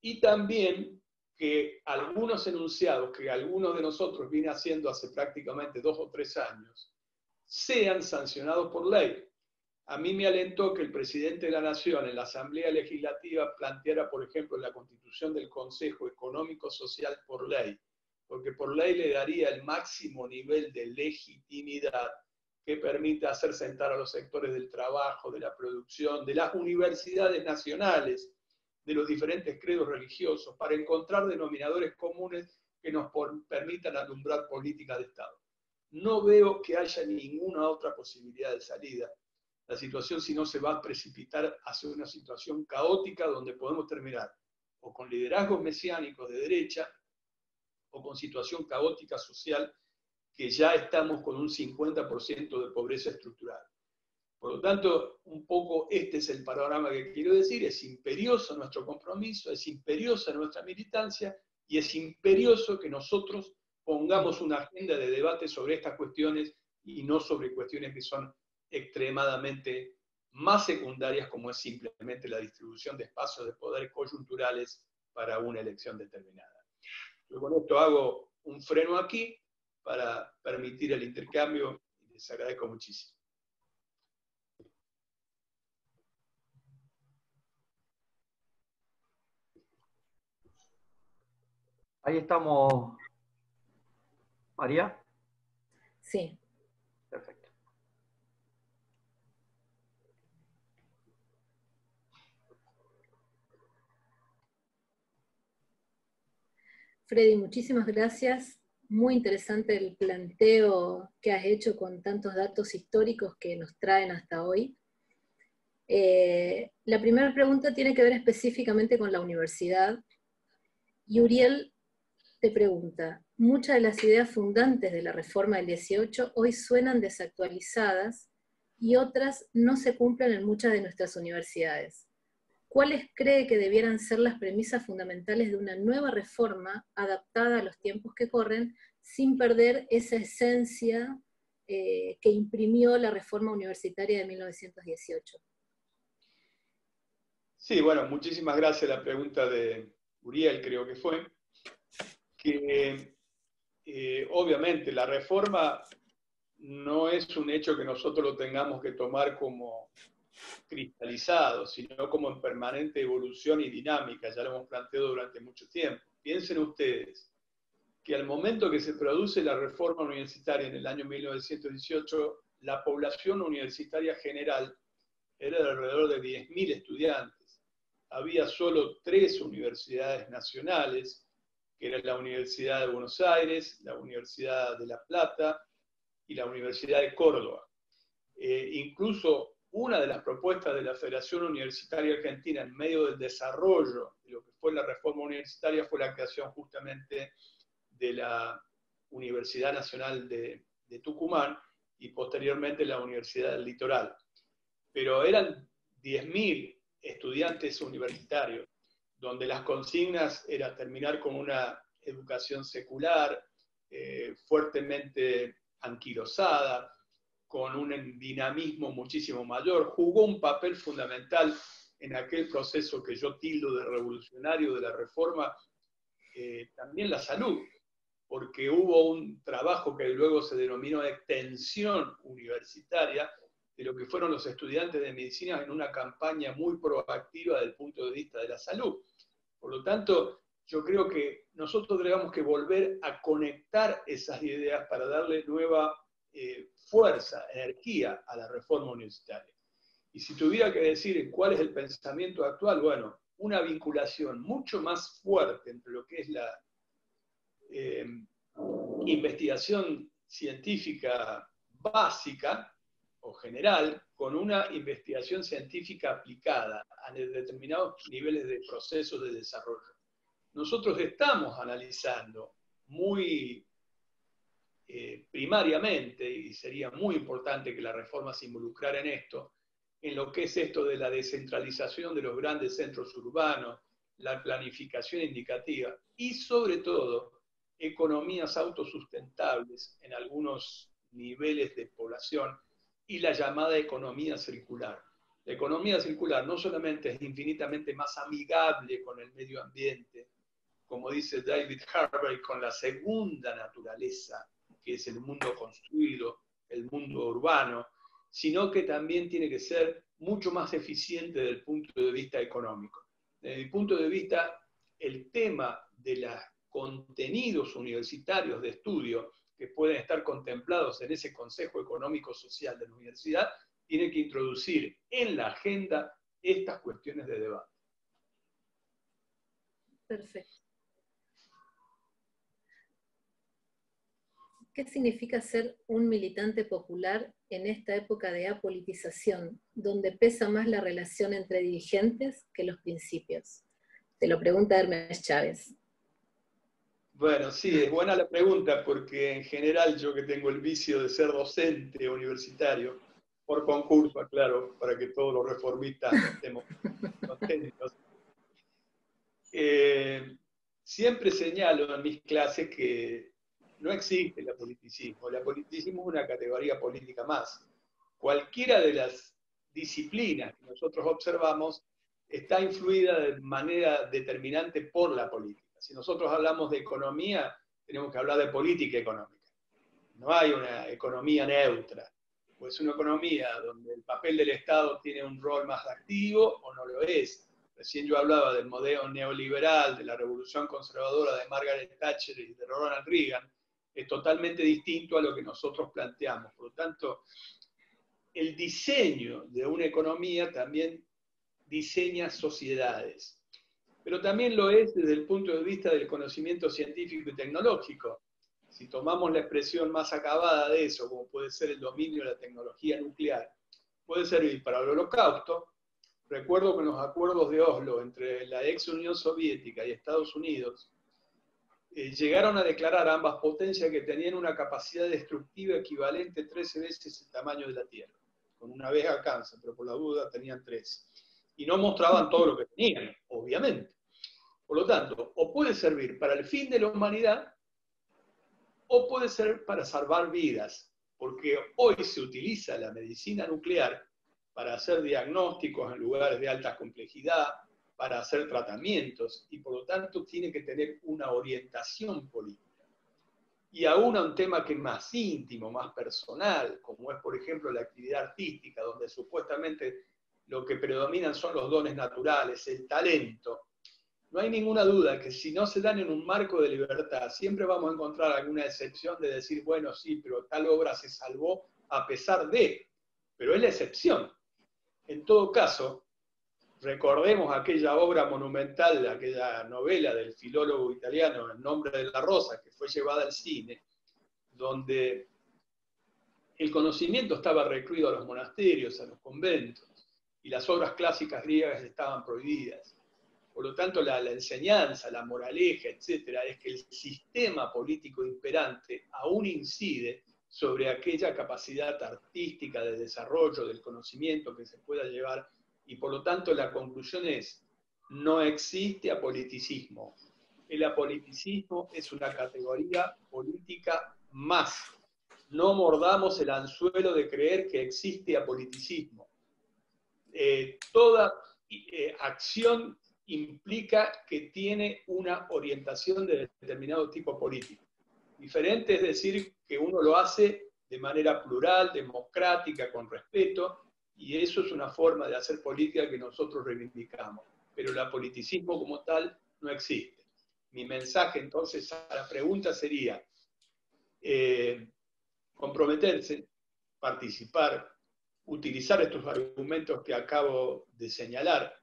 y también que algunos enunciados que algunos de nosotros viene haciendo hace prácticamente 2 o 3 años, sean sancionados por ley. A mí me alentó que el presidente de la Nación en la Asamblea Legislativa planteara, por ejemplo, la constitución del Consejo Económico Social por ley, porque por ley le daría el máximo nivel de legitimidad que permita hacer sentar a los sectores del trabajo, de la producción, de las universidades nacionales, de los diferentes credos religiosos, para encontrar denominadores comunes que nos permitan alumbrar políticas de Estado. No veo que haya ninguna otra posibilidad de salida. La situación, si no, se va a precipitar hacia una situación caótica donde podemos terminar o con liderazgos mesiánicos de derecha o con situación caótica social, que ya estamos con un 50% de pobreza estructural. Por lo tanto, un poco este es el panorama que quiero decir. Es imperioso nuestro compromiso, es imperiosa nuestra militancia y es imperioso que nosotros pongamos una agenda de debate sobre estas cuestiones y no sobre cuestiones que son extremadamente más secundarias, como es simplemente la distribución de espacios de poder coyunturales para una elección determinada. Yo con esto hago un freno aquí para permitir el intercambio y les agradezco muchísimo. Ahí estamos, María. Sí. Perfecto. Freddy, muchísimas gracias. Muy interesante el planteo que has hecho con tantos datos históricos que nos traen hasta hoy. La primera pregunta tiene que ver específicamente con la universidad. Y Uriel te pregunta, muchas de las ideas fundantes de la reforma del 18 hoy suenan desactualizadas y otras no se cumplen en muchas de nuestras universidades. ¿Cuáles cree que debieran ser las premisas fundamentales de una nueva reforma adaptada a los tiempos que corren, sin perder esa esencia que imprimió la reforma universitaria de 1918? Sí, bueno, muchísimas gracias. La pregunta de Uriel creo que fue, que obviamente la reforma no es un hecho que nosotros lo tengamos que tomar como cristalizado, sino como en permanente evolución y dinámica, ya lo hemos planteado durante mucho tiempo. Piensen ustedes que al momento que se produce la reforma universitaria en el año 1918, la población universitaria general era de alrededor de 10.000 estudiantes. Había solo 3 universidades nacionales, que era la Universidad de Buenos Aires, la Universidad de La Plata y la Universidad de Córdoba. Incluso una de las propuestas de la Federación Universitaria Argentina en medio del desarrollo de lo que fue la reforma universitaria fue la creación justamente de la Universidad Nacional de Tucumán y posteriormente la Universidad del Litoral. Pero eran 10.000 estudiantes universitarios, donde las consignas era terminar con una educación secular, fuertemente anquilosada, con un dinamismo muchísimo mayor. Jugó un papel fundamental en aquel proceso que yo tildo de revolucionario de la reforma, también la salud, porque hubo un trabajo que luego se denominó extensión universitaria de lo que fueron los estudiantes de medicina en una campaña muy proactiva desde el punto de vista de la salud. Por lo tanto, yo creo que nosotros tenemos que volver a conectar esas ideas para darle nueva fuerza, energía a la reforma universitaria. Y si tuviera que decir cuál es el pensamiento actual, bueno, una vinculación mucho más fuerte entre lo que es la investigación científica básica o general con una investigación científica aplicada a determinados niveles de procesos de desarrollo. Nosotros estamos analizando muy primariamente, y sería muy importante que la reforma se involucrara en esto, en lo que es esto de la descentralización de los grandes centros urbanos, la planificación indicativa y sobre todo economías autosustentables en algunos niveles de población y la llamada economía circular. La economía circular no solamente es infinitamente más amigable con el medio ambiente, como dice David Harvey, con la segunda naturaleza, que es el mundo construido, el mundo urbano, sino que también tiene que ser mucho más eficiente desde el punto de vista económico. Desde mi punto de vista, el tema de los contenidos universitarios de estudio que pueden estar contemplados en ese Consejo Económico Social de la universidad, tiene que introducir en la agenda estas cuestiones de debate. Perfecto. ¿Qué significa ser un militante popular en esta época de apolitización, donde pesa más la relación entre dirigentes que los principios? Te lo pregunta Hermes Chávez. Bueno, sí, es buena la pregunta, porque en general yo que tengo el vicio de ser docente universitario, por concurso, aclaro, para que todos los reformistas estemos contentos, siempre señalo en mis clases que no existe el apoliticismo. El apoliticismo es una categoría política más. Cualquiera de las disciplinas que nosotros observamos está influida de manera determinante por la política. Si nosotros hablamos de economía, tenemos que hablar de política económica. No hay una economía neutra. O es una economía donde el papel del Estado tiene un rol más activo o no lo es. Recién yo hablaba del modelo neoliberal, de la revolución conservadora de Margaret Thatcher y de Ronald Reagan. Es totalmente distinto a lo que nosotros planteamos. Por lo tanto, el diseño de una economía también diseña sociedades. Pero también lo es desde el punto de vista del conocimiento científico y tecnológico. Si tomamos la expresión más acabada de eso, como puede ser el dominio de la tecnología nuclear, puede servir para el Holocausto. Recuerdo que en los acuerdos de Oslo entre la ex Unión Soviética y Estados Unidos, llegaron a declarar a ambas potencias que tenían una capacidad destructiva equivalente 13 veces el tamaño de la Tierra. Con una vez alcanza, pero por la duda tenían 3. Y no mostraban todo lo que tenían, obviamente. Por lo tanto, o puede servir para el fin de la humanidad, o puede ser para salvar vidas, porque hoy se utiliza la medicina nuclear para hacer diagnósticos en lugares de alta complejidad, para hacer tratamientos, y por lo tanto tiene que tener una orientación política. y aún a un tema que es más íntimo, más personal, como es, por ejemplo, la actividad artística, donde supuestamente lo que predominan son los dones naturales, el talento. No hay ninguna duda que si no se dan en un marco de libertad, siempre vamos a encontrar alguna excepción de decir, bueno, sí, pero tal obra se salvó a pesar de, pero es la excepción. En todo caso, recordemos aquella obra monumental, aquella novela del filólogo italiano, El nombre de la rosa, que fue llevada al cine, donde el conocimiento estaba recluido a los monasterios, a los conventos, y las obras clásicas griegas estaban prohibidas. Por lo tanto, la enseñanza, la moraleja, etcétera, es que el sistema político imperante aún incide sobre aquella capacidad artística de desarrollo del conocimiento que se pueda llevar, y por lo tanto la conclusión es, no existe apoliticismo. El apoliticismo es una categoría política más. No mordamos el anzuelo de creer que existe apoliticismo. Toda acción implica que tiene una orientación de determinado tipo político. Diferente es decir que uno lo hace de manera plural, democrática, con respeto, y eso es una forma de hacer política que nosotros reivindicamos. Pero el apoliticismo como tal no existe. Mi mensaje entonces a la pregunta sería comprometerse, participar, utilizar estos argumentos que acabo de señalar,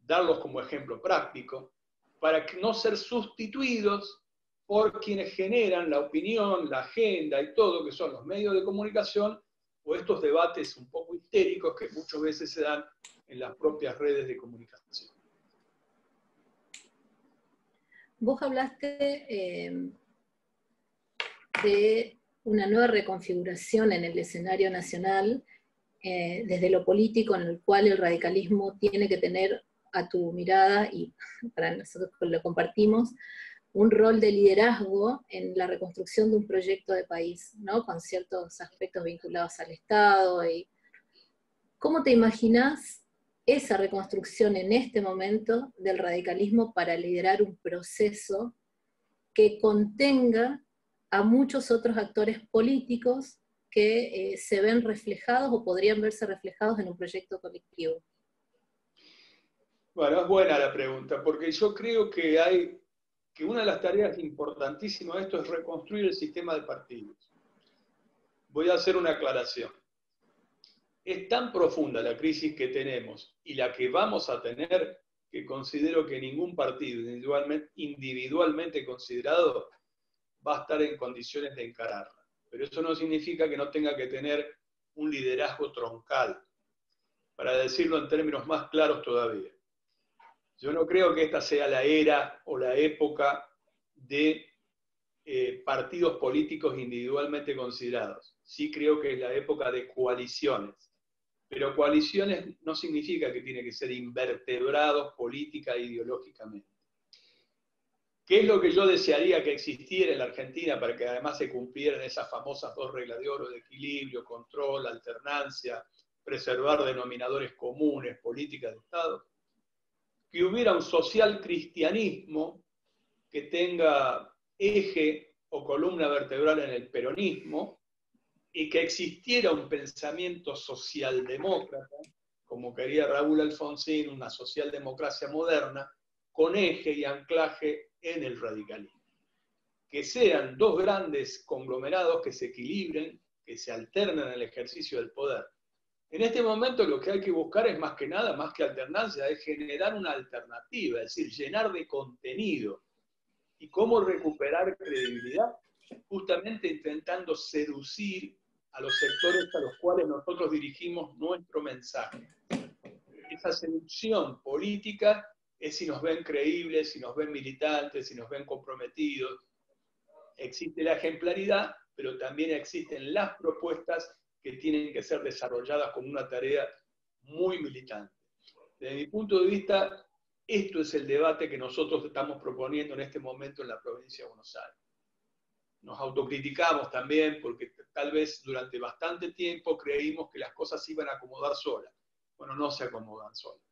darlos como ejemplo práctico, para no ser sustituidos por quienes generan la opinión, la agenda y todo, que son los medios de comunicación, o estos debates un poco histéricos que muchas veces se dan en las propias redes de comunicación. Vos hablaste de una nueva reconfiguración en el escenario nacional, desde lo político, en el cual el radicalismo tiene que tener, a tu mirada, y para nosotros lo compartimos, un rol de liderazgo en la reconstrucción de un proyecto de país, ¿no? Con ciertos aspectos vinculados al Estado. Y ¿cómo te imaginás esa reconstrucción en este momento del radicalismo para liderar un proceso que contenga a muchos otros actores políticos que se ven reflejados o podrían verse reflejados en un proyecto colectivo? Bueno, es buena la pregunta, porque yo creo que una de las tareas importantísimas de esto es reconstruir el sistema de partidos. Voy a hacer una aclaración. Es tan profunda la crisis que tenemos y la que vamos a tener, que considero que ningún partido individualmente considerado va a estar en condiciones de encararla. Pero eso no significa que no tenga que tener un liderazgo troncal, para decirlo en términos más claros todavía. Yo no creo que esta sea la era o la época de partidos políticos individualmente considerados. Sí creo que es la época de coaliciones. Pero coaliciones no significa que tiene que ser invertebrados política e ideológicamente. ¿Qué es lo que yo desearía que existiera en la Argentina para que además se cumplieran esas famosas 2 reglas de oro de equilibrio, control, alternancia, preservar denominadores comunes, política de Estado? Que hubiera un social cristianismo que tenga eje o columna vertebral en el peronismo y que existiera un pensamiento socialdemócrata, como quería Raúl Alfonsín, una socialdemocracia moderna, con eje y anclaje en el radicalismo. Que sean 2 grandes conglomerados que se equilibren, que se alternen en el ejercicio del poder. En este momento lo que hay que buscar es más que nada, más que alternancia, es generar una alternativa, es decir, llenar de contenido. ¿Y cómo recuperar credibilidad? Justamente intentando seducir a los sectores a los cuales nosotros dirigimos nuestro mensaje. Esa seducción política es si nos ven creíbles, si nos ven militantes, si nos ven comprometidos. Existe la ejemplaridad, pero también existen las propuestas que tienen que ser desarrolladas como una tarea muy militante. Desde mi punto de vista, esto es el debate que nosotros estamos proponiendo en este momento en la provincia de Buenos Aires. Nos autocriticamos también porque tal vez durante bastante tiempo creímos que las cosas se iban a acomodar solas. Bueno, no se acomodan solas.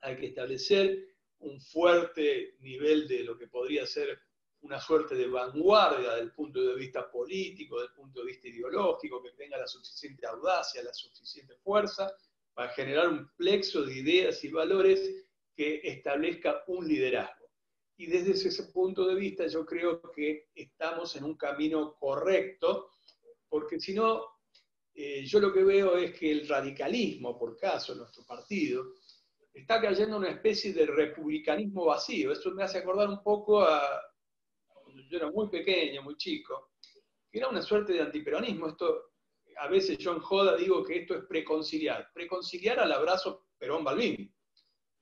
Hay que establecer un fuerte nivel de lo que podría ser una suerte de vanguardia del punto de vista político, del punto de vista ideológico, que tenga la suficiente audacia, la suficiente fuerza para generar un plexo de ideas y valores que establezca un liderazgo. Y desde ese punto de vista yo creo que estamos en un camino correcto, porque si no, yo lo que veo es que el radicalismo, por caso, en nuestro partido, está cayendo en una especie de republicanismo vacío. Eso me hace acordar un poco a cuando yo era muy pequeño, muy chico, que era una suerte de antiperonismo. Esto, a veces yo en joda digo que esto es preconciliar. Preconciliar al abrazo Perón-Balbini.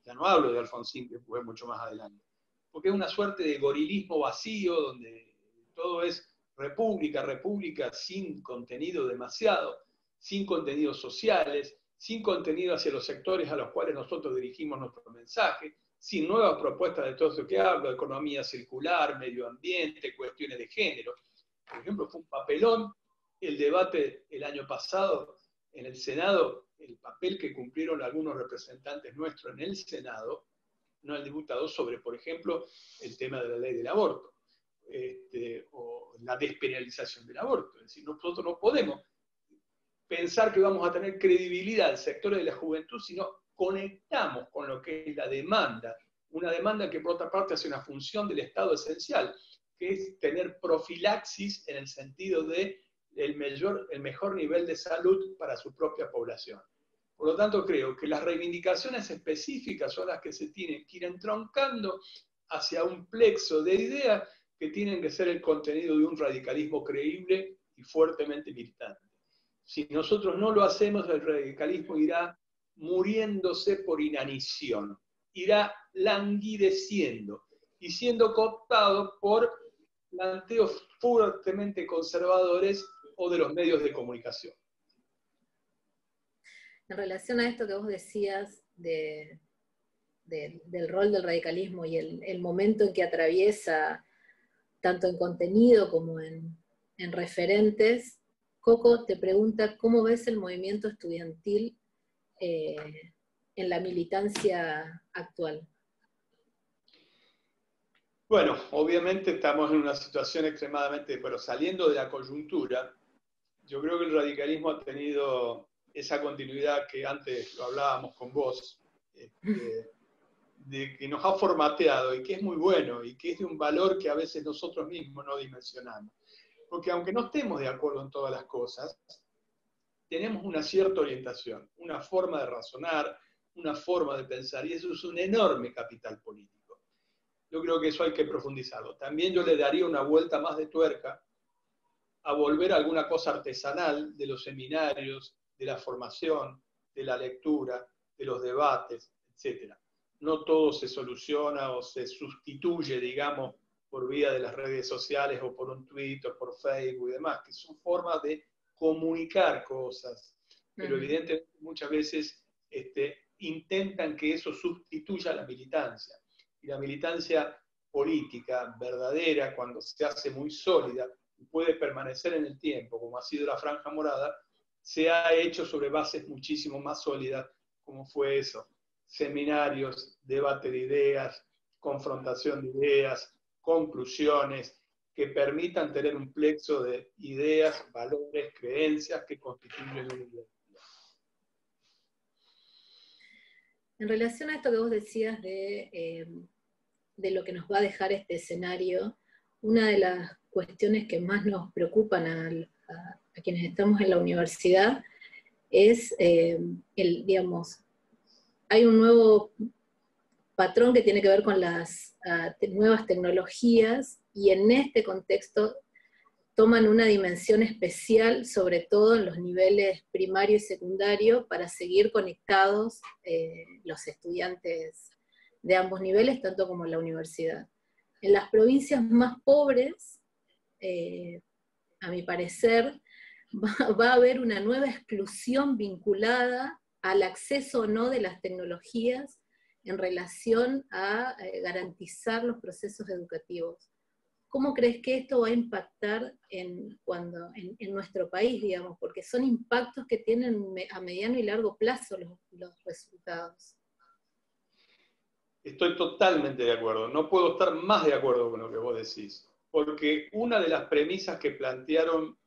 Ya no hablo de Alfonsín, que fue mucho más adelante. Porque es una suerte de gorilismo vacío, donde todo es república, república, sin contenido demasiado, sin contenidos sociales, sin contenido hacia los sectores a los cuales nosotros dirigimos nuestro mensaje, sin nuevas propuestas de todo eso que hablo, economía circular, medio ambiente, cuestiones de género. Por ejemplo, fue un papelón el debate el año pasado en el Senado, el papel que cumplieron algunos representantes nuestros en el Senado, no el diputado, sobre, por ejemplo, el tema de la ley del aborto, o la despenalización del aborto. Es decir, nosotros no podemos pensar que vamos a tener credibilidad en sectores de la juventud si no conectamos con lo que es la demanda, una demanda que por otra parte hace una función del Estado esencial, que es tener profilaxis en el sentido de el mejor nivel de salud para su propia población. Por lo tanto, creo que las reivindicaciones específicas son las que se tienen que ir entroncando hacia un plexo de ideas que tienen que ser el contenido de un radicalismo creíble y fuertemente militante. Si nosotros no lo hacemos, el radicalismo irá muriéndose por inanición, irá languideciendo y siendo cooptado por planteos fuertemente conservadores o de los medios de comunicación. En relación a esto que vos decías del rol del radicalismo y el momento en que atraviesa, tanto en contenido como en referentes, Coco te pregunta cómo ves el movimiento estudiantil en la militancia actual. Bueno, obviamente estamos en una situación extremadamente, pero saliendo de la coyuntura, yo creo que el radicalismo ha tenido esa continuidad que antes lo hablábamos con vos, de que nos ha formateado y que es muy bueno y que es de un valor que a veces nosotros mismos no dimensionamos. Porque aunque no estemos de acuerdo en todas las cosas, tenemos una cierta orientación, una forma de razonar, una forma de pensar, y eso es un enorme capital político. Yo creo que eso hay que profundizarlo. También yo le daría una vuelta más de tuerca a volver a alguna cosa artesanal de los seminarios, de la formación, de la lectura, de los debates, etc. No todo se soluciona o se sustituye, digamos, por vía de las redes sociales o por un tweet o por Facebook y demás, que son formas de comunicar cosas, pero evidentemente muchas veces intentan que eso sustituya a la militancia. Y la militancia política verdadera, cuando se hace muy sólida, puede permanecer en el tiempo, como ha sido la Franja Morada, se ha hecho sobre bases muchísimo más sólidas, como fue eso, seminarios, debate de ideas, confrontación de ideas, conclusiones, que permitan tener un plexo de ideas, valores, creencias que constituyen una identidad. En relación a esto que vos decías de lo que nos va a dejar este escenario, una de las cuestiones que más nos preocupan a quienes estamos en la universidad es, digamos, hay un nuevo patrón que tiene que ver con las nuevas tecnologías, y en este contexto toman una dimensión especial, sobre todo en los niveles primario y secundario, para seguir conectados los estudiantes de ambos niveles, tanto como en la universidad. En las provincias más pobres, a mi parecer, va a haber una nueva exclusión vinculada al acceso o no de las tecnologías en relación a garantizar los procesos educativos. ¿Cómo crees que esto va a impactar en nuestro país, digamos? Porque son impactos que tienen a mediano y largo plazo los resultados. Estoy totalmente de acuerdo. No puedo estar más de acuerdo con lo que vos decís. Porque una de las premisas que plantearon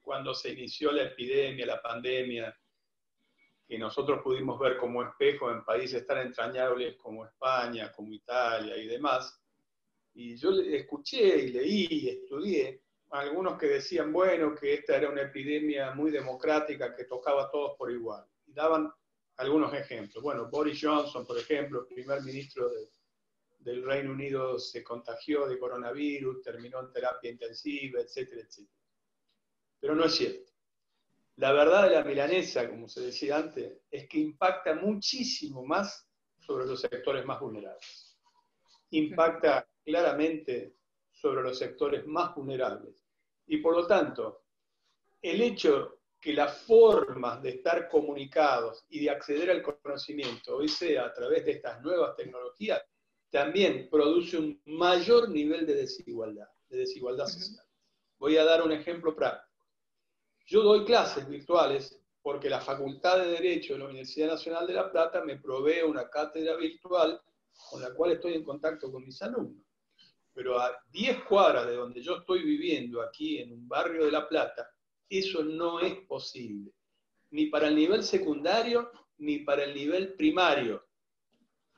cuando se inició la epidemia, la pandemia, que nosotros pudimos ver como espejo en países tan entrañables como España, como Italia y demás, y yo escuché y leí y estudié a algunos que decían, bueno, que esta era una epidemia muy democrática que tocaba a todos por igual. Y daban algunos ejemplos. Bueno, Boris Johnson, por ejemplo, primer ministro del Reino Unido, se contagió de coronavirus, terminó en terapia intensiva, etcétera, etcétera. Pero no es cierto. La verdad de la milanesa, como se decía antes, es que impacta muchísimo más sobre los sectores más vulnerables. Impacta claramente sobre los sectores más vulnerables. Y por lo tanto, el hecho que las formas de estar comunicados y de acceder al conocimiento hoy sea a través de estas nuevas tecnologías, también produce un mayor nivel de desigualdad social. Voy a dar un ejemplo práctico. Yo doy clases virtuales porque la Facultad de Derecho de la Universidad Nacional de La Plata me provee una cátedra virtual con la cual estoy en contacto con mis alumnos. Pero a 10 cuadras de donde yo estoy viviendo, aquí en un barrio de La Plata, eso no es posible. Ni para el nivel secundario, ni para el nivel primario.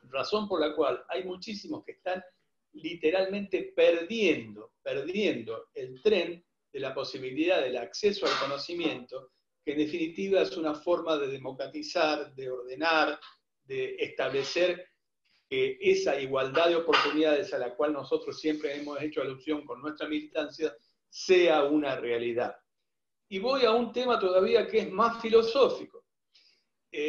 Razón por la cual hay muchísimos que están literalmente perdiendo el tren de la posibilidad del acceso al conocimiento, que en definitiva es una forma de democratizar, de ordenar, de establecer que esa igualdad de oportunidades a la cual nosotros siempre hemos hecho alusión con nuestra militancia sea una realidad. Y voy a un tema todavía que es más filosófico.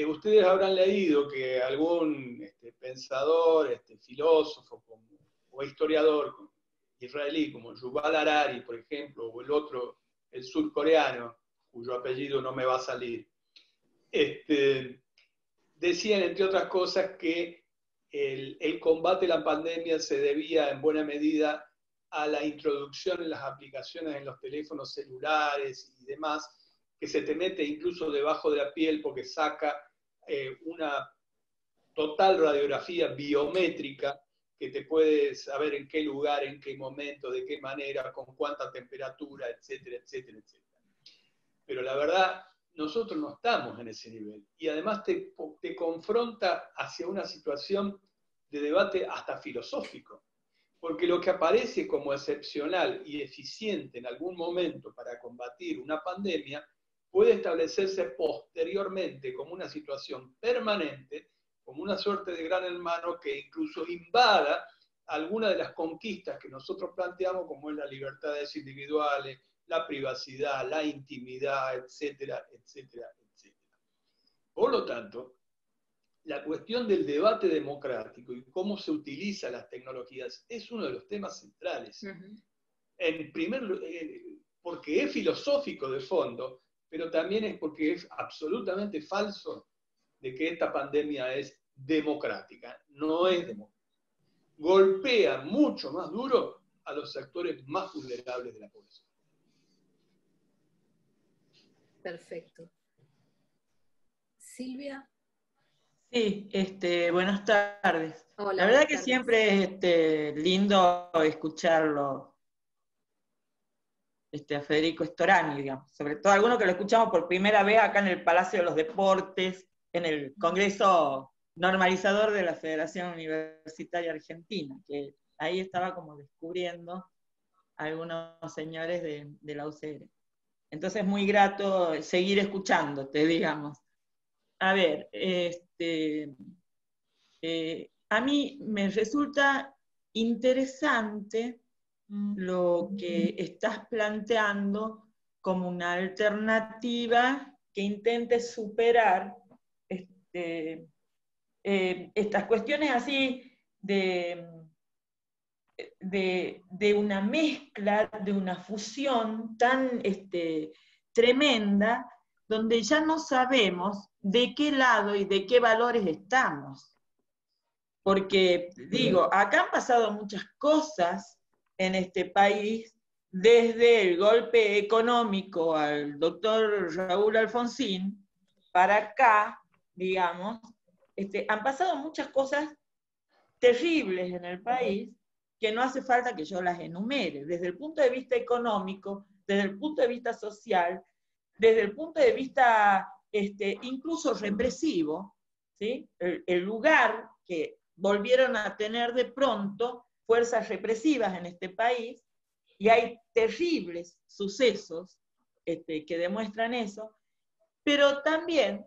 Ustedes habrán leído que algún pensador, filósofo o historiador israelí, como Yuval Harari, por ejemplo, o el otro, el surcoreano, cuyo apellido no me va a salir, decían, entre otras cosas, que el combate a la pandemia se debía en buena medida a la introducción en las aplicaciones en los teléfonos celulares y demás, que se te mete incluso debajo de la piel porque saca una total radiografía biométrica que te puede saber en qué lugar, en qué momento, de qué manera, con cuánta temperatura, etcétera, etcétera, etcétera. Pero la verdad, nosotros no estamos en ese nivel. Y además te confronta hacia una situación de debate hasta filosófico. Porque lo que aparece como excepcional y eficiente en algún momento para combatir una pandemia puede establecerse posteriormente como una situación permanente, como una suerte de gran hermano que incluso invada algunas de las conquistas que nosotros planteamos, como es las libertades individuales, la privacidad, la intimidad, etcétera, etcétera, etcétera. Por lo tanto, la cuestión del debate democrático y cómo se utilizan las tecnologías es uno de los temas centrales. En primer lugar, porque es filosófico de fondo, pero también es porque es absolutamente falso de que esta pandemia es democrática. No es democrática. Golpea mucho más duro a los sectores más vulnerables de la población. Perfecto. Silvia. Sí, buenas tardes. Hola, la verdad buenas que tardes. siempre es lindo escucharlo a Federico Storani, digamos, sobre todo algunos que lo escuchamos por primera vez acá en el Palacio de los Deportes, en el Congreso Normalizador de la Federación Universitaria Argentina, que ahí estaba como descubriendo a algunos señores de la UCR. Entonces es muy grato seguir escuchándote, digamos. A ver, a mí me resulta interesante lo que estás planteando como una alternativa que intente superar estas cuestiones así de una mezcla, de una fusión tan tremenda, donde ya no sabemos de qué lado y de qué valores estamos. Porque, digo, acá han pasado muchas cosas en este país, desde el golpe económico al doctor Raúl Alfonsín, para acá, digamos, han pasado muchas cosas terribles en el país, que no hace falta que yo las enumere, desde el punto de vista económico, desde el punto de vista social, desde el punto de vista incluso represivo, ¿sí? El lugar que volvieron a tener de pronto fuerzas represivas en este país, y hay terribles sucesos que demuestran eso, pero también,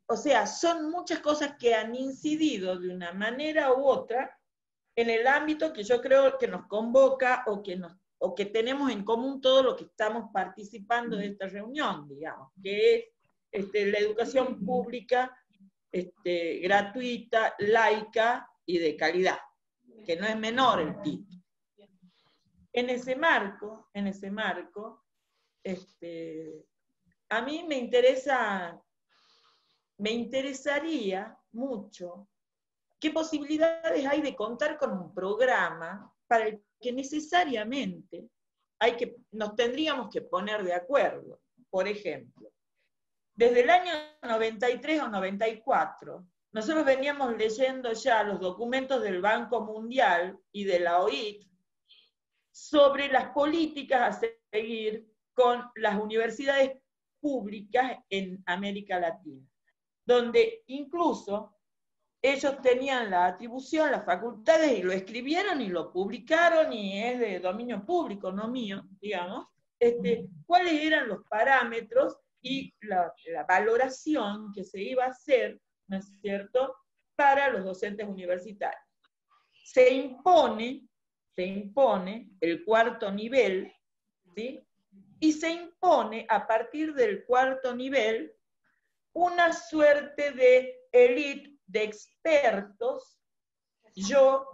o sea, son muchas cosas que han incidido de una manera u otra en el ámbito que yo creo que nos convoca o que tenemos en común todos los que estamos participando de esta reunión, digamos, que es la educación pública gratuita, laica y de calidad, que no es menor el título. En ese marco, a mí me interesaría mucho qué posibilidades hay de contar con un programa para el que necesariamente nos tendríamos que poner de acuerdo. Por ejemplo, desde el año 93 o 94, nosotros veníamos leyendo ya los documentos del Banco Mundial y de la OIT sobre las políticas a seguir con las universidades públicas en América Latina, donde incluso ellos tenían la atribución, las facultades, y lo escribieron y lo publicaron, y es de dominio público, no mío, digamos, cuáles eran los parámetros y la valoración que se iba a hacer, ¿no es cierto?, para los docentes universitarios. Se impone el cuarto nivel, ¿sí? Y se impone a partir del cuarto nivel una suerte de élite de expertos. Yo,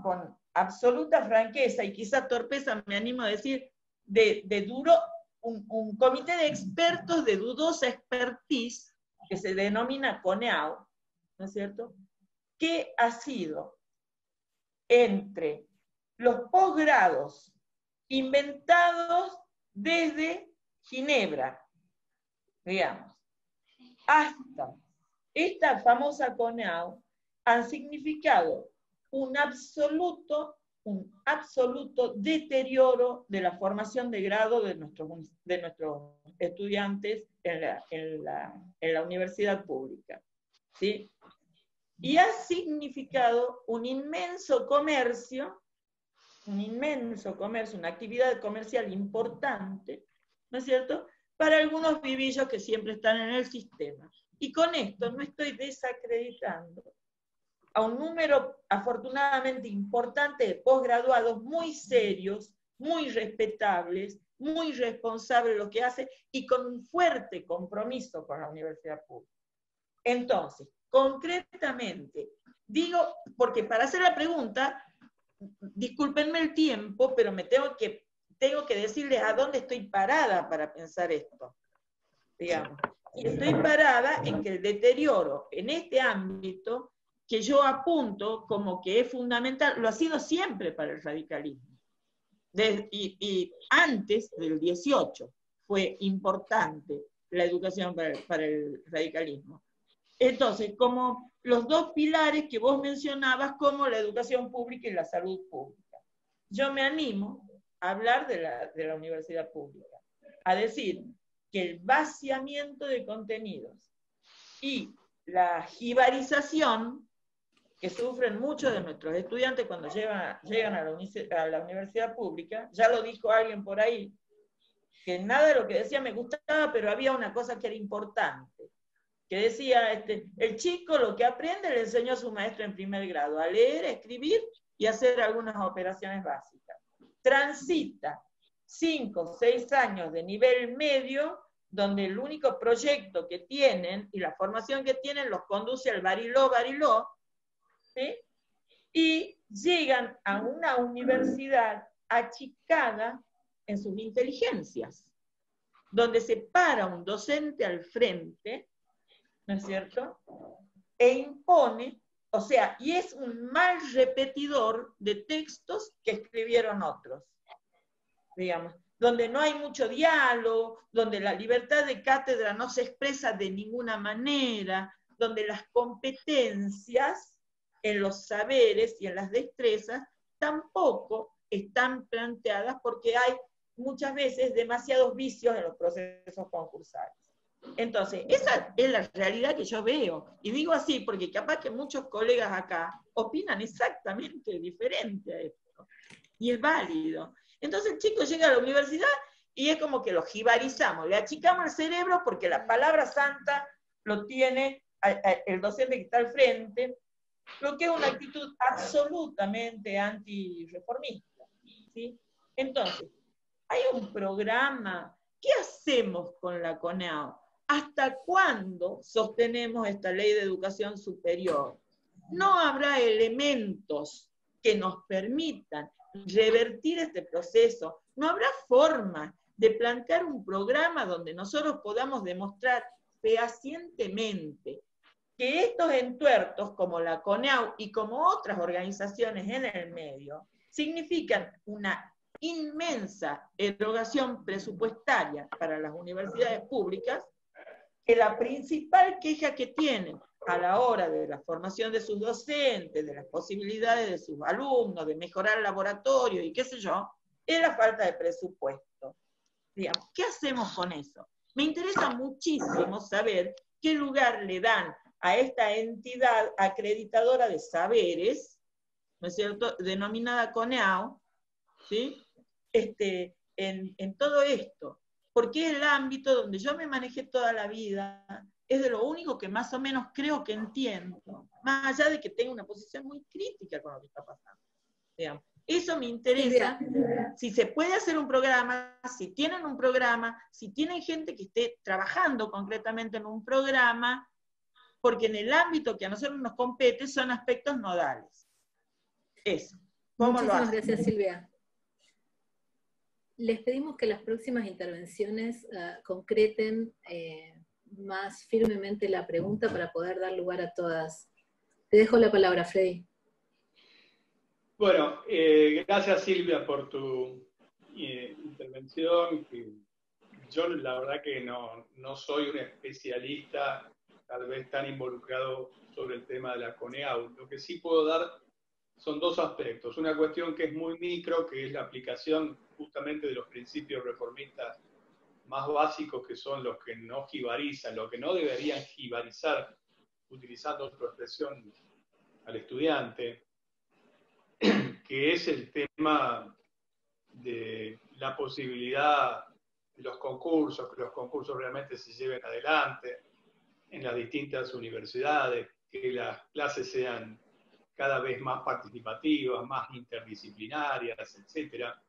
con absoluta franqueza y quizá torpeza me animo a decir, un comité de expertos de dudosa expertise, que se denomina CONEAU, ¿no es cierto?, que ha sido entre los posgrados inventados desde Ginebra, digamos, hasta esta famosa CONEAU, han significado un absoluto deterioro de la formación de grado de nuestros estudiantes en la universidad pública, ¿sí? Y ha significado un inmenso comercio, una actividad comercial importante, ¿no es cierto?, para algunos vivillos que siempre están en el sistema. Y con esto no estoy desacreditando a un número afortunadamente importante de posgraduados muy serios, muy respetables, muy responsables de lo que hacen y con un fuerte compromiso con la universidad pública. Entonces, concretamente, digo, porque para hacer la pregunta, discúlpenme el tiempo, pero tengo que decirles a dónde estoy parada para pensar esto, digamos. Y estoy parada en que el deterioro en este ámbito, que yo apunto como que es fundamental, lo ha sido siempre para el radicalismo. Y antes del 18 fue importante la educación para el radicalismo. Entonces, como los dos pilares que vos mencionabas, como la educación pública y la salud pública. Yo me animo a hablar de la universidad pública, a decir que el vaciamiento de contenidos y la jibarización que sufren muchos de nuestros estudiantes cuando llegan a la universidad pública, ya lo dijo alguien por ahí, que nada de lo que decía me gustaba, pero había una cosa que era importante, que decía, el chico lo que aprende le enseñó a su maestro en primer grado, a leer, a escribir y a hacer algunas operaciones básicas. Transita 5 o 6 años de nivel medio, donde el único proyecto que tienen y la formación que tienen los conduce al Bariló, ¿sí? Y llegan a una universidad achicada en sus inteligencias, donde se para un docente al frente, ¿no es cierto?, e impone, o sea, y es un mal repetidor de textos que escribieron otros, digamos, donde no hay mucho diálogo, donde la libertad de cátedra no se expresa de ninguna manera, donde las competencias en los saberes y en las destrezas tampoco están planteadas porque hay muchas veces demasiados vicios en los procesos concursales. Entonces, esa es la realidad que yo veo. Y digo así porque capaz que muchos colegas acá opinan exactamente diferente a esto. Y es válido. Entonces el chico llega a la universidad y es como que lo jibarizamos, le achicamos el cerebro porque la palabra santa lo tiene el docente que está al frente, lo que es una actitud absolutamente antirreformista, ¿sí? Entonces, hay un programa. ¿Qué hacemos con la CONEAU? ¿Hasta cuándo sostenemos esta ley de educación superior? No habrá elementos que nos permitan revertir este proceso. No habrá forma de plantear un programa donde nosotros podamos demostrar fehacientemente que estos entuertos, como la CONEAU y como otras organizaciones en el medio, significan una inmensa erogación presupuestaria para las universidades públicas, que la principal queja que tienen a la hora de la formación de sus docentes, de las posibilidades de sus alumnos, de mejorar el laboratorio y qué sé yo, es la falta de presupuesto. Digamos, ¿qué hacemos con eso? Me interesa muchísimo saber qué lugar le dan a esta entidad acreditadora de saberes, ¿no es cierto?, denominada CONEAU, ¿sí?, en todo esto, porque es el ámbito donde yo me manejé toda la vida, es de lo único que más o menos creo que entiendo, más allá de que tenga una posición muy crítica con lo que está pasando. Digamos. Eso me interesa, si se puede hacer un programa, si tienen un programa, si tienen gente que esté trabajando concretamente en un programa, porque en el ámbito que a nosotros nos compete son aspectos nodales. Eso. Muchísimas gracias, Silvia. Les pedimos que las próximas intervenciones concreten más firmemente la pregunta para poder dar lugar a todas. Te dejo la palabra, Freddy. Bueno, gracias Silvia por tu intervención. Yo la verdad que no soy un especialista, tal vez tan involucrado sobre el tema de la CONEAU. Lo que sí puedo dar son dos aspectos. Una cuestión que es muy micro, que es la aplicación justamente de los principios reformistas más básicos, que son los que no jibarizan, los que no deberían jibarizar, utilizando otra expresión, al estudiante, que es el tema de la posibilidad de los concursos, que los concursos realmente se lleven adelante en las distintas universidades, que las clases sean cada vez más participativas, más interdisciplinarias, etcétera,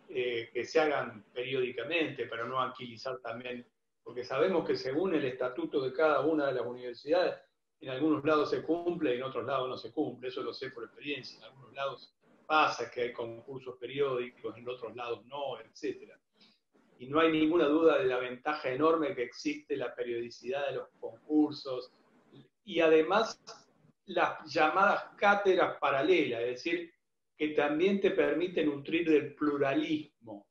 que se hagan periódicamente para no anquilizar también, porque sabemos que según el estatuto de cada una de las universidades, en algunos lados se cumple y en otros lados no se cumple, eso lo sé por experiencia, en algunos lados pasa que hay concursos periódicos, en otros lados no, etcétera. Y no hay ninguna duda de la ventaja enorme que existe la periodicidad de los concursos y además las llamadas cátedras paralelas, es decir, que también te permite nutrir del pluralismo,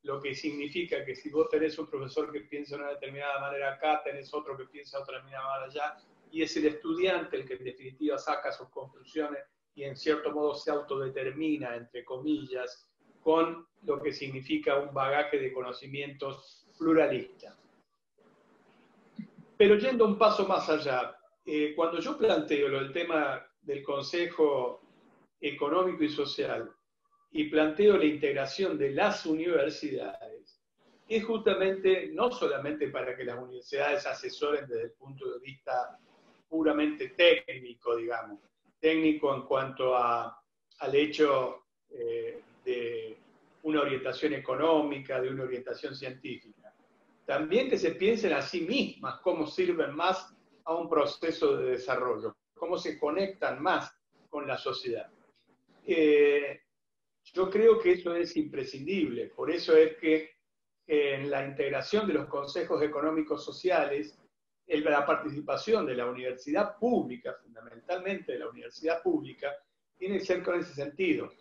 lo que significa que si vos tenés un profesor que piensa de una determinada manera acá, tenés otro que piensa de otra manera allá, y es el estudiante el que en definitiva saca sus conclusiones y en cierto modo se autodetermina, entre comillas, con lo que significa un bagaje de conocimientos pluralistas. Pero yendo un paso más allá, cuando yo planteo el tema del Consejo Económico y Social y planteo la integración de las universidades, es justamente no solamente para que las universidades asesoren desde el punto de vista puramente técnico, digamos, técnico en cuanto al hecho de una orientación económica, de una orientación científica. También que se piensen a sí mismas cómo sirven más a un proceso de desarrollo, cómo se conectan más con la sociedad. Yo creo que eso es imprescindible, por eso es que en la integración de los consejos económicos sociales, la participación de la universidad pública, fundamentalmente de la universidad pública, tiene que ser con ese sentido,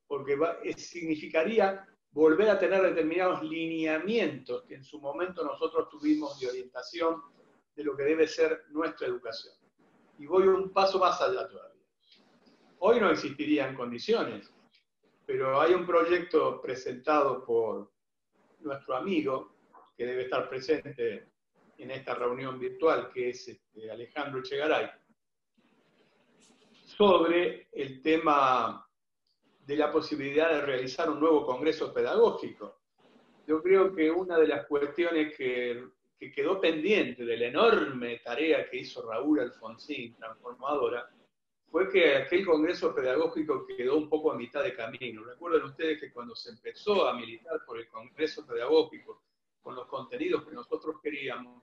porque significaría volver a tener determinados lineamientos que en su momento nosotros tuvimos de orientación de lo que debe ser nuestra educación. Y voy un paso más allá todavía. Hoy no existirían condiciones, pero hay un proyecto presentado por nuestro amigo, que debe estar presente en esta reunión virtual, que es Alejandro Echegaray, sobre el tema de la posibilidad de realizar un nuevo congreso pedagógico. Yo creo que una de las cuestiones que quedó pendiente de la enorme tarea que hizo Raúl Alfonsín, transformadora, fue que aquel congreso pedagógico quedó un poco a mitad de camino. Recuerden ustedes que cuando se empezó a militar por el congreso pedagógico, con los contenidos que nosotros queríamos,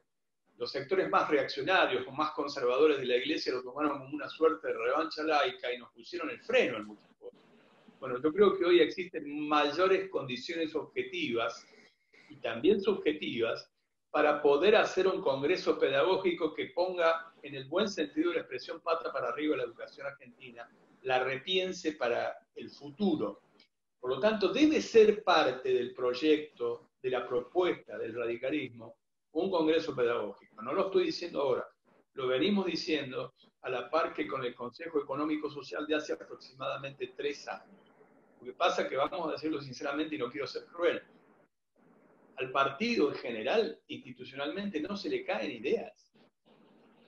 los sectores más reaccionarios o más conservadores de la Iglesia lo tomaron como una suerte de revancha laica y nos pusieron el freno en muchas cosas. Bueno, yo creo que hoy existen mayores condiciones objetivas y también subjetivas para poder hacer un congreso pedagógico que ponga, en el buen sentido de la expresión, pata para arriba la educación argentina, la repiense para el futuro. Por lo tanto, debe ser parte del proyecto, de la propuesta del radicalismo, un congreso pedagógico. No lo estoy diciendo ahora, lo venimos diciendo a la par que con el Consejo Económico Social de hace aproximadamente 3 años. Lo que pasa es que, vamos a decirlo sinceramente y no quiero ser cruel, al partido en general, institucionalmente, no se le caen ideas.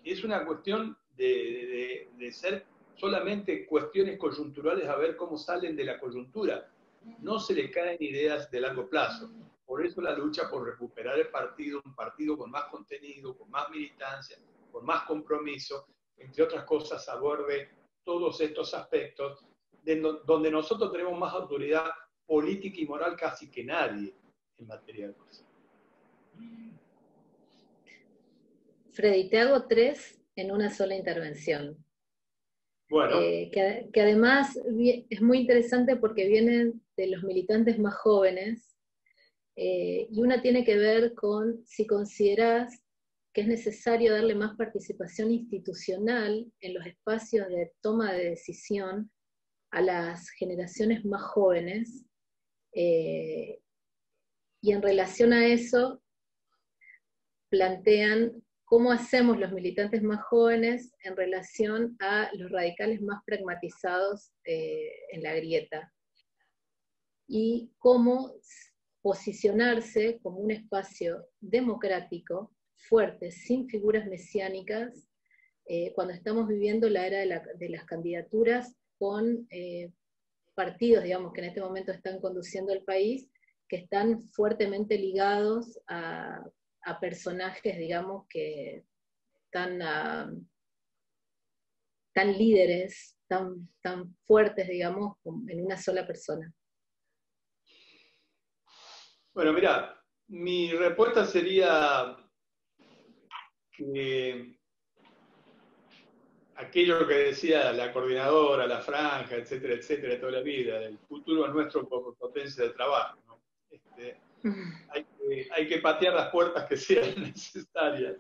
Es una cuestión de ser solamente cuestiones coyunturales a ver cómo salen de la coyuntura. No se le caen ideas de largo plazo. Por eso la lucha por recuperar el partido, un partido con más contenido, con más militancia, con más compromiso, entre otras cosas, aborde todos estos aspectos, donde nosotros tenemos más autoridad política y moral casi que nadie en materia de educación. Freddy, te hago 3 en una sola intervención. Bueno. Que además es muy interesante porque vienen de los militantes más jóvenes, y una tiene que ver con si considerás que es necesario darle más participación institucional en los espacios de toma de decisión a las generaciones más jóvenes, y en relación a eso plantean cómo hacemos los militantes más jóvenes en relación a los radicales más pragmatizados en la grieta, y cómo posicionarse como un espacio democrático, fuerte, sin figuras mesiánicas, cuando estamos viviendo la era de las candidaturas con partidos, digamos, que en este momento están conduciendo el país, que están fuertemente ligados a personajes, digamos, que tan líderes, tan fuertes, digamos, en una sola persona. Bueno, mira, mi respuesta sería que aquello que decía la coordinadora, la franja, etcétera, etcétera, toda la vida, el futuro es nuestro por potencia de trabajo, ¿no? Hay que patear las puertas que sean necesarias.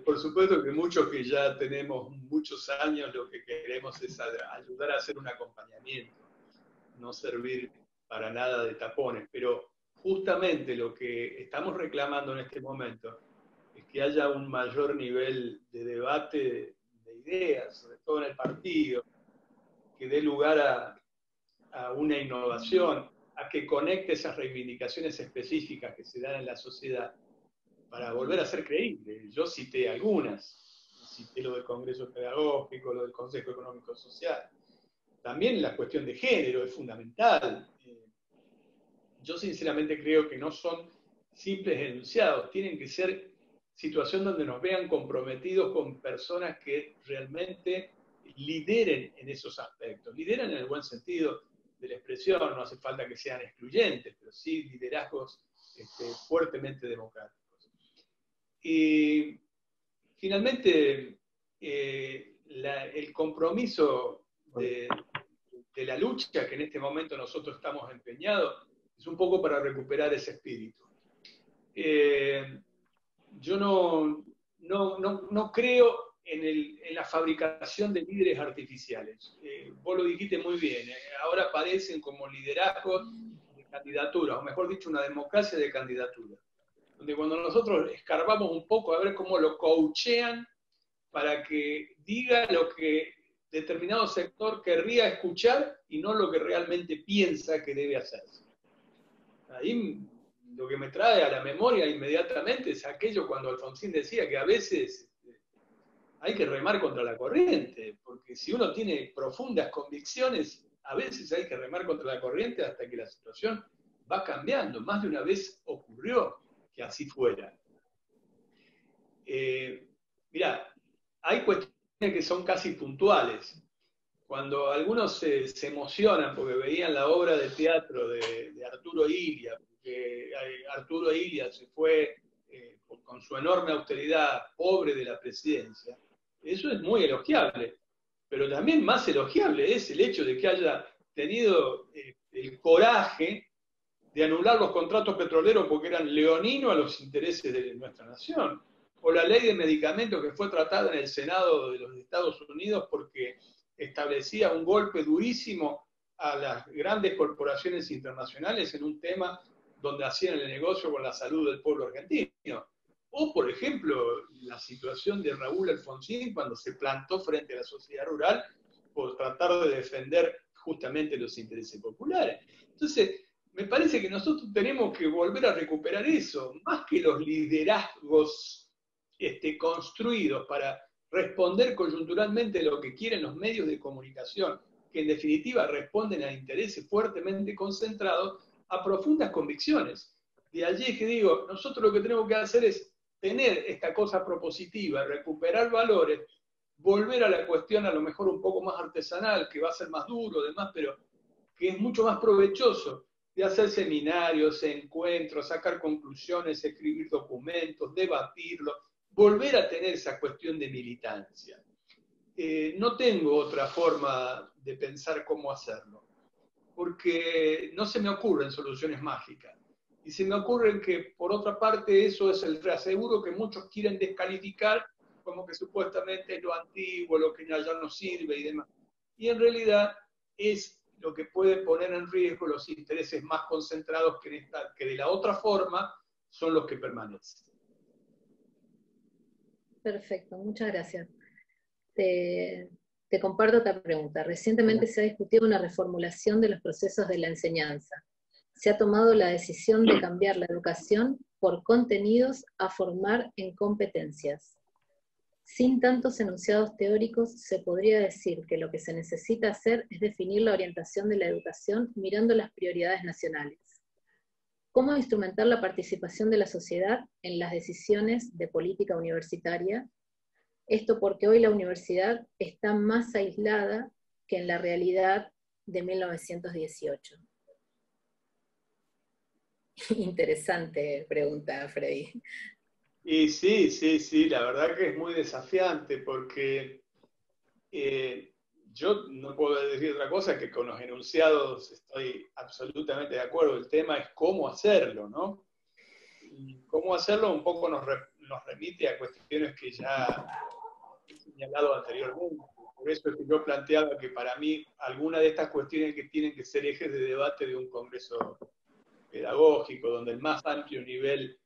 Por supuesto que muchos que ya tenemos muchos años lo que queremos es ayudar a hacer un acompañamiento, no servir para nada de tapones, pero justamente lo que estamos reclamando en este momento es que haya un mayor nivel de debate de ideas, sobre todo en el partido, que dé lugar a una innovación, a que conecte esas reivindicaciones específicas que se dan en la sociedad para volver a ser creíble. Yo cité algunas, cité lo del Congreso Pedagógico, lo del Consejo Económico Social. También la cuestión de género es fundamental. Yo sinceramente creo que no son simples enunciados, tienen que ser situaciones donde nos vean comprometidos con personas que realmente lideren en esos aspectos. Lideren en el buen sentido de la expresión, no hace falta que sean excluyentes, pero sí liderazgos fuertemente democráticos. Y finalmente, el compromiso de la lucha que en este momento nosotros estamos empeñados es un poco para recuperar ese espíritu. Yo no creo en la fabricación de líderes artificiales. Vos lo dijiste muy bien, ahora aparecen como liderazgos de candidaturas, o mejor dicho, una democracia de candidaturas, donde cuando nosotros escarbamos un poco a ver cómo lo coachean para que diga lo que determinado sector querría escuchar y no lo que realmente piensa que debe hacerse. Ahí lo que me trae a la memoria inmediatamente es aquello cuando Alfonsín decía que a veces hay que remar contra la corriente, porque si uno tiene profundas convicciones, a veces hay que remar contra la corriente hasta que la situación va cambiando. Más de una vez ocurrió que así fuera. Mirá, hay cuestiones que son casi puntuales. Cuando algunos se emocionan porque veían la obra de teatro de Arturo Illia, porque Arturo Illia se fue con su enorme austeridad, pobre de la presidencia, eso es muy elogiable. Pero también más elogiable es el hecho de que haya tenido el coraje de anular los contratos petroleros porque eran leoninos a los intereses de nuestra nación. O la ley de medicamentos que fue tratada en el Senado de los Estados Unidos porque establecía un golpe durísimo a las grandes corporaciones internacionales en un tema donde hacían el negocio con la salud del pueblo argentino. O, por ejemplo, la situación de Raúl Alfonsín cuando se plantó frente a la sociedad rural por tratar de defender justamente los intereses populares. Entonces, me parece que nosotros tenemos que volver a recuperar eso, más que los liderazgos construidos para responder coyunturalmente a lo que quieren los medios de comunicación, que en definitiva responden a intereses fuertemente concentrados, a profundas convicciones. De allí que digo, nosotros lo que tenemos que hacer es tener esta cosa propositiva, recuperar valores, volver a la cuestión a lo mejor un poco más artesanal, que va a ser más duro, demás, pero que es mucho más provechoso, de hacer seminarios, encuentros, sacar conclusiones, escribir documentos, debatirlo, volver a tener esa cuestión de militancia. No tengo otra forma de pensar cómo hacerlo, porque no se me ocurren soluciones mágicas. Y se me ocurren que, por otra parte, eso es el reaseguro que muchos quieren descalificar como que supuestamente es lo antiguo, lo que ya no sirve y demás. Y en realidad es lo que puede poner en riesgo los intereses más concentrados que de la otra forma son los que permanecen. Perfecto, muchas gracias. Te comparto otra pregunta. Recientemente se ha discutido una reformulación de los procesos de la enseñanza. Se ha tomado la decisión de cambiar la educación por contenidos a formar en competencias. Sin tantos enunciados teóricos, se podría decir que lo que se necesita hacer es definir la orientación de la educación mirando las prioridades nacionales. ¿Cómo instrumentar la participación de la sociedad en las decisiones de política universitaria? Esto porque hoy la universidad está más aislada que en la realidad de 1918. Interesante pregunta, Freddy. Y sí, la verdad que es muy desafiante porque yo no puedo decir otra cosa que con los enunciados estoy absolutamente de acuerdo. El tema es cómo hacerlo, ¿no? Y cómo hacerlo un poco nos remite a cuestiones que ya he señalado anteriormente. Por eso es que yo planteaba que para mí algunas de estas cuestiones que tienen que ser ejes de debate de un congreso pedagógico, donde el más amplio nivel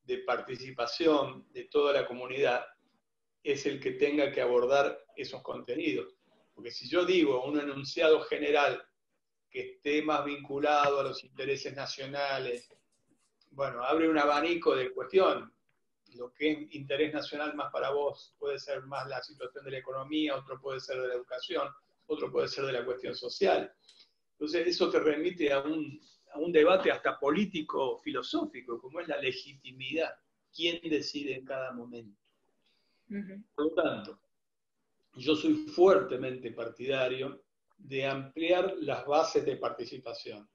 de participación de toda la comunidad es el que tenga que abordar esos contenidos. Porque si yo digo un enunciado general que esté más vinculado a los intereses nacionales, bueno, abre un abanico de cuestión. Lo que es interés nacional más para vos puede ser más la situación de la economía, otro puede ser de la educación, otro puede ser de la cuestión social. Entonces eso te remite a un debate hasta político, filosófico, como es la legitimidad. ¿Quién decide en cada momento? Por lo tanto, yo soy fuertemente partidario de ampliar las bases de participación.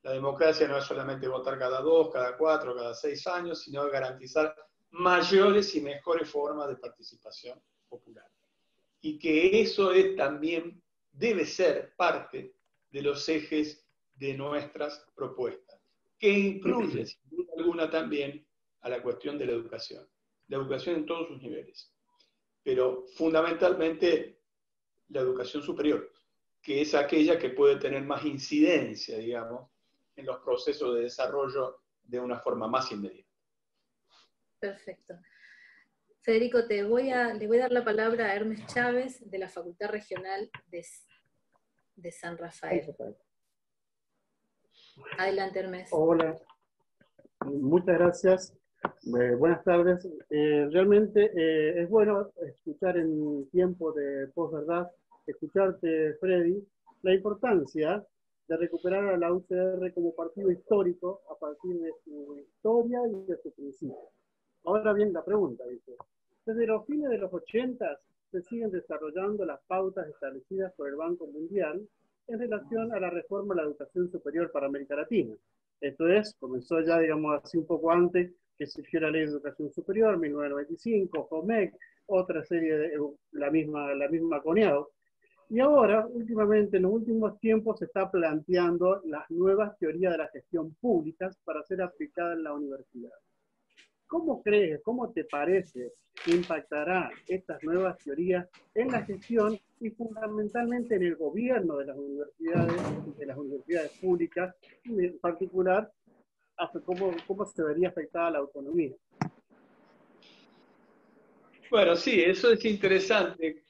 La democracia no es solamente votar cada 2, cada 4, cada 6 años, sino garantizar mayores y mejores formas de participación popular. Y que eso también debe ser parte de los ejes de nuestras propuestas, que incluye, sin duda alguna, también a la cuestión de la educación en todos sus niveles, pero fundamentalmente la educación superior, que es aquella que puede tener más incidencia, digamos, en los procesos de desarrollo de una forma más inmediata. Perfecto. Federico, le voy a dar la palabra a Hermes Chávez, de la Facultad Regional de San Rafael. Adelante, Hermes. Hola, muchas gracias. Buenas tardes. Realmente es bueno escuchar en tiempo de posverdad, escucharte, Freddy, la importancia de recuperar a la UCR como partido histórico a partir de su historia y de su principio. Ahora bien, la pregunta, dice, desde los fines de los 80 se siguen desarrollando las pautas establecidas por el Banco Mundial en relación a la reforma de la educación superior para América Latina. Esto es, comenzó ya, digamos, así un poco antes que surgió la Ley de Educación Superior, 1995, FOMEC, otra serie de la misma CONEAU. Y ahora, últimamente, en los últimos tiempos, se está planteando las nuevas teorías de la gestión pública para ser aplicadas en la universidad. ¿Cómo crees, cómo te parece que impactará estas nuevas teorías en la gestión y fundamentalmente en el gobierno de las universidades públicas, y en particular, cómo se vería afectada la autonomía? Bueno, sí, eso es interesante.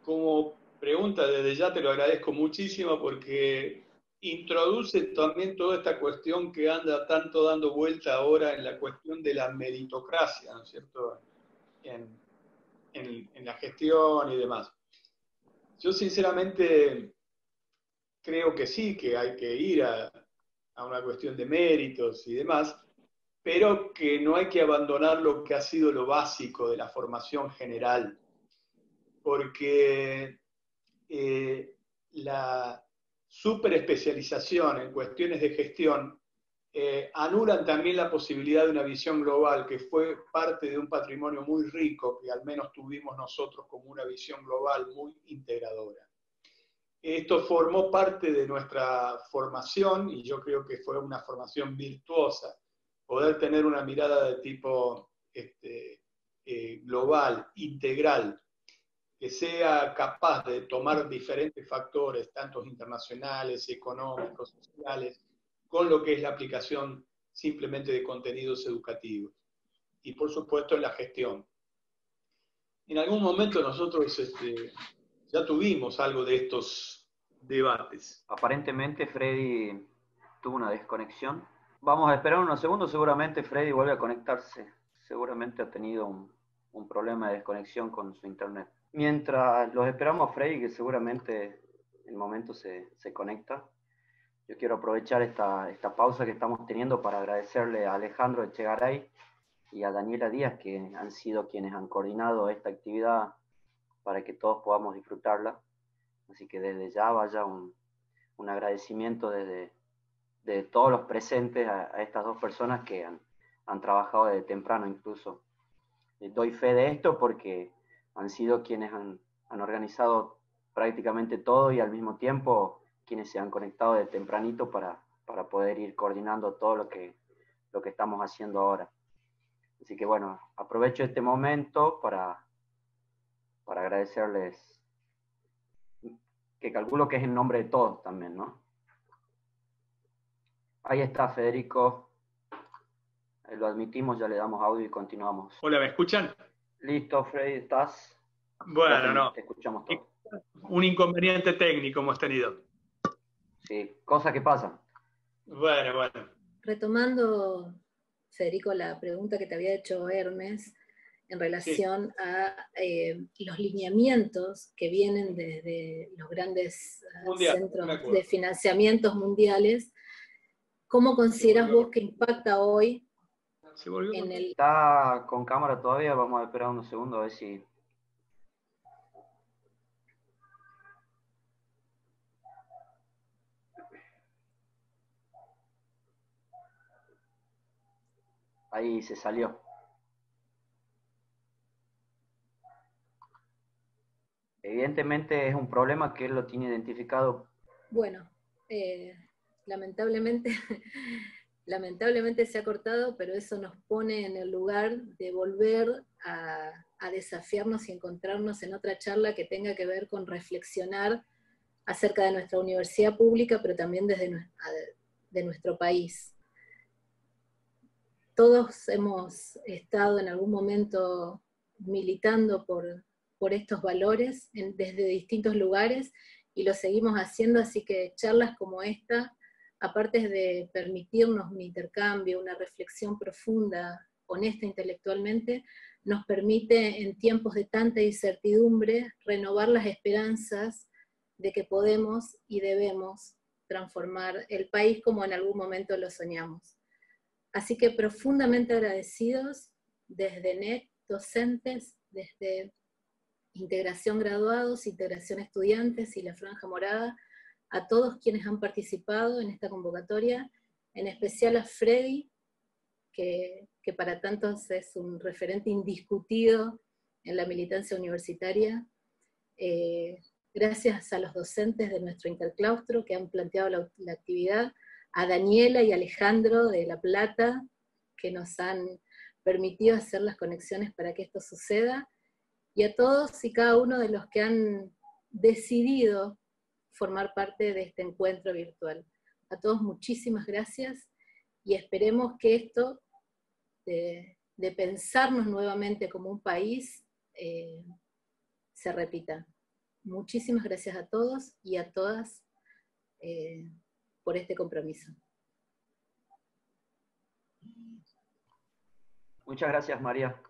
Como pregunta, desde ya te lo agradezco muchísimo porque introduce también toda esta cuestión que anda tanto dando vuelta ahora en la cuestión de la meritocracia, ¿no es cierto?, en la gestión y demás. Yo sinceramente creo que sí, que hay que ir a una cuestión de méritos y demás, pero que no hay que abandonar lo que ha sido lo básico de la formación general, porque la superespecialización en cuestiones de gestión anulan también la posibilidad de una visión global, que fue parte de un patrimonio muy rico que al menos tuvimos nosotros como una visión global muy integradora. Esto formó parte de nuestra formación y yo creo que fue una formación virtuosa, poder tener una mirada de tipo global, integral, que sea capaz de tomar diferentes factores, tanto internacionales, económicos, sociales, con lo que es la aplicación simplemente de contenidos educativos. Y por supuesto en la gestión. En algún momento nosotros ya tuvimos algo de estos debates. Aparentemente Freddy tuvo una desconexión. Vamos a esperar unos segundos, seguramente Freddy vuelve a conectarse. Seguramente ha tenido un problema de desconexión con su internet. Mientras los esperamos a Freddy, que seguramente en el momento se conecta, yo quiero aprovechar esta pausa que estamos teniendo para agradecerle a Alejandro Echegaray y a Daniela Díaz, que han sido quienes han coordinado esta actividad para que todos podamos disfrutarla. Así que desde ya vaya un agradecimiento de todos los presentes a estas dos personas que han trabajado desde temprano incluso. Doy fe de esto porque han sido quienes han organizado prácticamente todo y al mismo tiempo quienes se han conectado de tempranito para poder ir coordinando todo lo que estamos haciendo ahora. Así que bueno, aprovecho este momento para agradecerles, que calculo que es en nombre de todos también, ¿no? Ahí está Federico, lo admitimos, ya le damos audio y continuamos. Hola, ¿me escuchan? Listo, Freddy, ¿estás? Bueno, no. Te escuchamos todos. Un inconveniente técnico hemos tenido. Sí, cosas que pasan. Bueno. Retomando, Federico, la pregunta que te había hecho Hermes en relación a los lineamientos que vienen desde los grandes centros de financiamientos mundiales, ¿cómo consideras vos que impacta hoy en el... Está con cámara todavía, vamos a esperar unos segundos a ver si... Ahí se salió. Evidentemente es un problema que él lo tiene identificado. Bueno, lamentablemente se ha cortado, pero eso nos pone en el lugar de volver a desafiarnos y encontrarnos en otra charla que tenga que ver con reflexionar acerca de nuestra universidad pública, pero también de nuestro país. Todos hemos estado en algún momento militando por estos valores desde distintos lugares, y lo seguimos haciendo, así que charlas como esta, aparte de permitirnos un intercambio, una reflexión profunda, honesta intelectualmente, nos permite en tiempos de tanta incertidumbre renovar las esperanzas de que podemos y debemos transformar el país como en algún momento lo soñamos. Así que profundamente agradecidos desde NEC, docentes, desde Integración Graduados, Integración Estudiantes y la Franja Morada, a todos quienes han participado en esta convocatoria, en especial a Freddy, que para tantos es un referente indiscutido en la militancia universitaria. Gracias a los docentes de nuestro interclaustro que han planteado la actividad, a Daniela y Alejandro de La Plata, que nos han permitido hacer las conexiones para que esto suceda, y a todos y cada uno de los que han decidido formar parte de este encuentro virtual. A todos muchísimas gracias, y esperemos que esto de pensarnos nuevamente como un país se repita. Muchísimas gracias a todos y a todas por este compromiso. Muchas gracias, María.